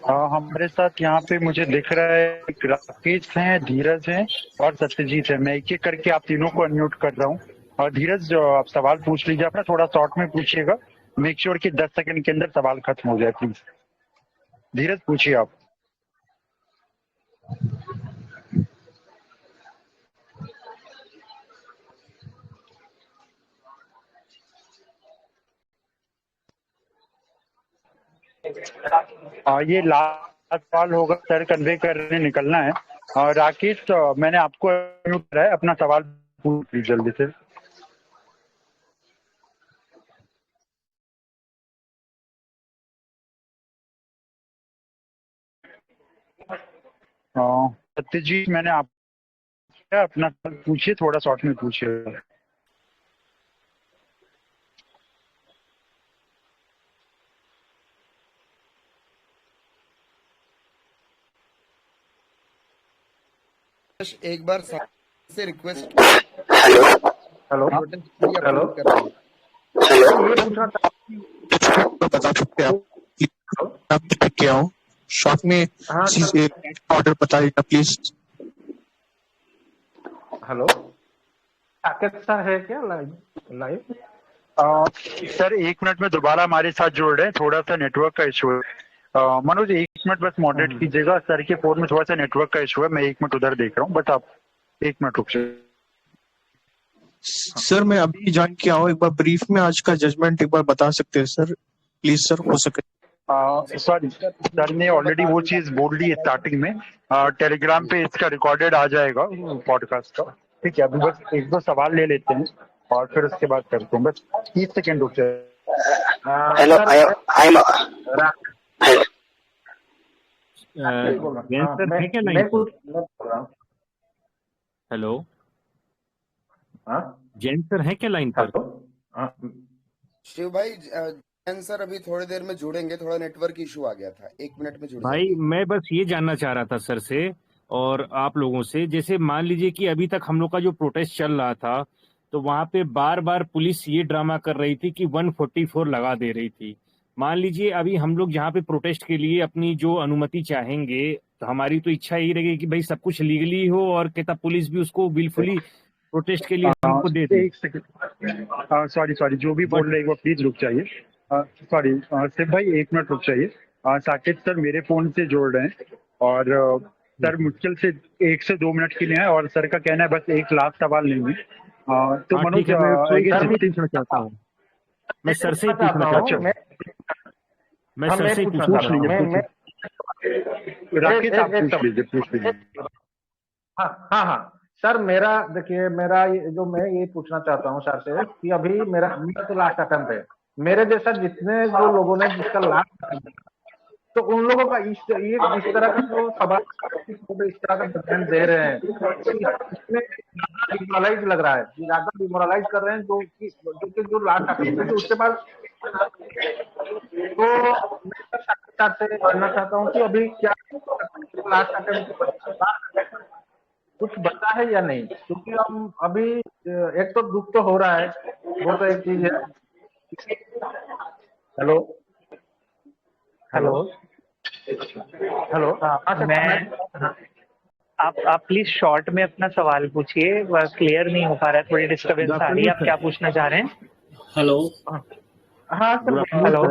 A: हमारे साथ यहाँ पे मुझे दिख रहा है राकेश हैं, धीरज हैं और सत्यजीत है। मैं एक एक करके आप तीनों को अनम्यूट कर रहा हूँ। और धीरज, जो आप सवाल पूछ लीजिए अपना, थोड़ा शॉर्ट में पूछिएगा। मेक श्योर कि 10 सेकंड के अंदर सवाल खत्म हो जाए प्लीज। धीरज, पूछिए आप। ये लास्ट सवाल होगा, सर कन्वे करने निकलना है। राकेश, मैंने आपको अनम्यूट करा है, अपना सवाल पूछ लीजिए जल्दी से। सत्यजीत, मैंने आप अपना सवाल पूछिए, थोड़ा शॉर्ट में पूछिए।
C: एक बार से रिक्वेस्ट
K: हेलो हेलो
L: बता सकते आप क्या हो शॉर्ट में चीज ऑर्डर बता दीजिए प्लीज।
K: हेलो, साकेत सर है क्या लाइव?
A: सर 1 मिनट में दोबारा हमारे साथ जोड़ रहे हैं, थोड़ा सा नेटवर्क का इशू है। मनोज 1 मिनट बस मॉडरेट कीजिएगा, सर के फोन में थोड़ा सा नेटवर्क का इशू है। मैं 1 मिनट उधर देख रहा हूँ, बट आप 1 मिनट रुक जाइए।
L: सर मैं अभी ज्वाइन किया हूँ, एक बार ब्रीफ में आज का जजमेंट एक बार बता सकते हैं सर प्लीज सर, हो सके।
A: सॉरी, सर ने ऑलरेडी वो चीज बोल दी स्टार्टिंग में। टेलीग्राम पे इसका रिकॉर्डेड आ जाएगा पॉडकास्ट का। ठीक है, अभी बस 1-2 सवाल ले लेते हैं और फिर उसके बाद करते हैं। बस 30 सेकेंड रुक जाए।
M: हेलो, हेलो, जैन सर है क्या लाइन पर?
C: शिव भाई, जैन सर अभी थोड़ी देर में जुड़ेंगे, थोड़ा नेटवर्क इशू आ गया था, 1 मिनट में जुड़
M: भाई मैं बस ये जानना चाह रहा था सर से और आप लोगों से, जैसे मान लीजिए कि अभी तक हम लोग का जो प्रोटेस्ट चल रहा था तो वहां पे बार बार पुलिस ये ड्रामा कर रही थी कि 144 लगा दे रही थी। मान लीजिए अभी हम लोग यहाँ पे प्रोटेस्ट के लिए अपनी जो अनुमति चाहेंगे तो हमारी तो इच्छा यही रहेगी कि भाई सब कुछ लीगली हो और कहता पुलिस भी उसको विलफुली प्रोटेस्ट के लिए हमको दे दे।
A: 1 सेकंड, सॉरी, जो भी बोल रहे हैं वो प्लीज रुक जाइए। सॉरी शिव भाई, 1 मिनट रुक जाइए। साकेत सर मेरे फोन से जोड़ रहे हैं और सर मुश्किल से 1 से 2 मिनट के लिए है और सर का कहना है बस एक लास्ट सवाल लेंगे। तो मनोज,
M: पूछना चाहता हूँ मैं सर से ही पूछना चाहता हूँ, मैं सर से पूछ लीजिए।
A: राकेश आप पूछ लीजिए।
K: हाँ सर, मेरा देखिए, मेरा जो मैं ये पूछना चाहता हूँ सर से कि अभी मेरा तो लास्ट अटेम्प्ट है, मेरे जैसा जितने जो लोगों ने जिसका लास्ट अटेम्प्ट, तो उन लोगों का इस तरह का जो सवाल इस तरह का जजमेंट दे रहे हैं, इसमें डिमोरलाइज लग रहा है, ज्यादा डिमोरलाइज कर रहे हैं जो लास्ट अटेम्प्ट है। तो उसके बाद तो मैं से जानना चाहता हूँ कि अभी क्या लास्ट अटेम्प्ट कुछ बचा है या नहीं, क्योंकि हम अभी एक तो दुख तो हो रहा है, वो तो एक चीज है। हेलो
B: आप प्लीज शॉर्ट में अपना सवाल पूछिए, क्लियर नहीं हो पा रहा है, थोड़ी डिस्टर्बेंस आ रही है। आप क्या पूछना चाह रहे हैं?
I: हेलो,
K: हाँ सर,
M: हेलो,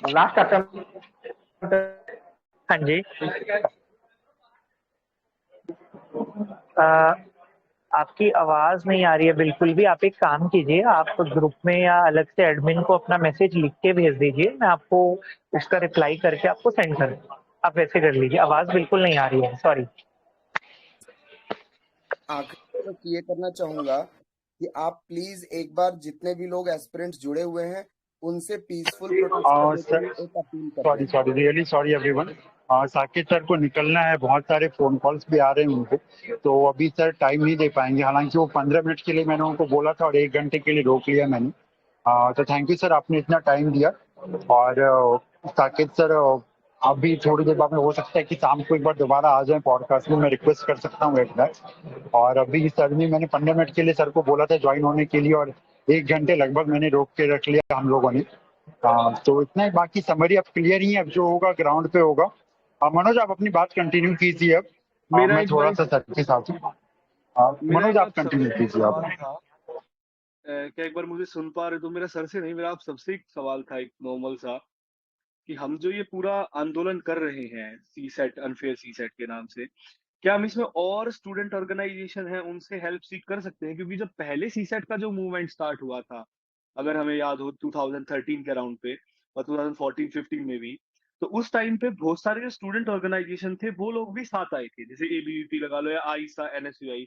K: लास्ट अटेम्प्ट।
B: हाँ जी, आपकी आवाज नहीं आ रही है बिल्कुल भी। आप एक काम कीजिए, आप ग्रुप में या अलग से एडमिन को अपना मैसेज लिख के भेज दीजिए, मैं आपको उसका रिप्लाई करके आपको सेंड कर दूँ। आप वैसे कर लीजिए, आवाज बिल्कुल नहीं आ रही है, सॉरी।
C: आखिर में ये करना चाहूंगा कि आप प्लीज एक बार जितने भी लोग एस्पिरेंट्स जुड़े हुए हैं उनसे peaceful
A: sorry, really sorry everyone. Saket sir को निकलना है, बहुत सारे फोन कॉल्स भी आ रहे हैं उनको, तो अभी सर टाइम नहीं दे पाएंगे। हालांकि वो 15 मिनट के लिए मैंने उनको बोला था और 1 घंटे के लिए रोक लिया मैंने। तो थैंक यू सर, आपने इतना टाइम दिया। और साकेत सर, अभी थोड़ी देर बाद में हो सकता है कि शाम को एक बार दोबारा आ जाए पॉडकास्ट में, मैं रिक्वेस्ट कर सकता हूँ एक बार। और अभी सर ने, मैंने 15 मिनट के लिए सर को बोला था ज्वाइन होने के लिए, और 1 घंटे लगभग मैंने रोक के रख लिया हम लोगों ने। तो इतना ही, बाकी समरी अब क्लियर ही है, अब जो होगा ग्राउंड पे होगा। मनोज आप अपनी बात कंटिन्यू कीजिए अब।
N: मेरा
A: मैं
N: एक
A: थोड़ा
N: बार
A: सा सर के साथ हूँ।
N: मेरा
A: मनोज
N: एक
A: आप
N: आप
A: कंटिन्यू
N: सबसे
A: कीजिए
N: सवाल
A: आप।
N: था, क्या एक बार मुझे सुन पा रहे? तो मेरा सर से नहीं, मेरा आप सबसे एक सवाल था, एक नॉर्मल सा, कि हम जो ये पूरा आंदोलन कर रहे हैं सी सेट, अनफेयर सी सेट के नाम से, क्या हम इसमें और स्टूडेंट ऑर्गेनाइजेशन है उनसे हेल्प सीख कर सकते हैं? क्योंकि जब पहले सी सेट का जो मूवमेंट स्टार्ट हुआ था, अगर हमें याद हो 2013 के अराउंड पे और 2014-15 में भी, तो उस टाइम पे बहुत सारे जो स्टूडेंट ऑर्गेनाइजेशन थे वो लोग भी साथ आए थे, जैसे एबीवीपी लगा लो या आईसा, एनएसयूआई।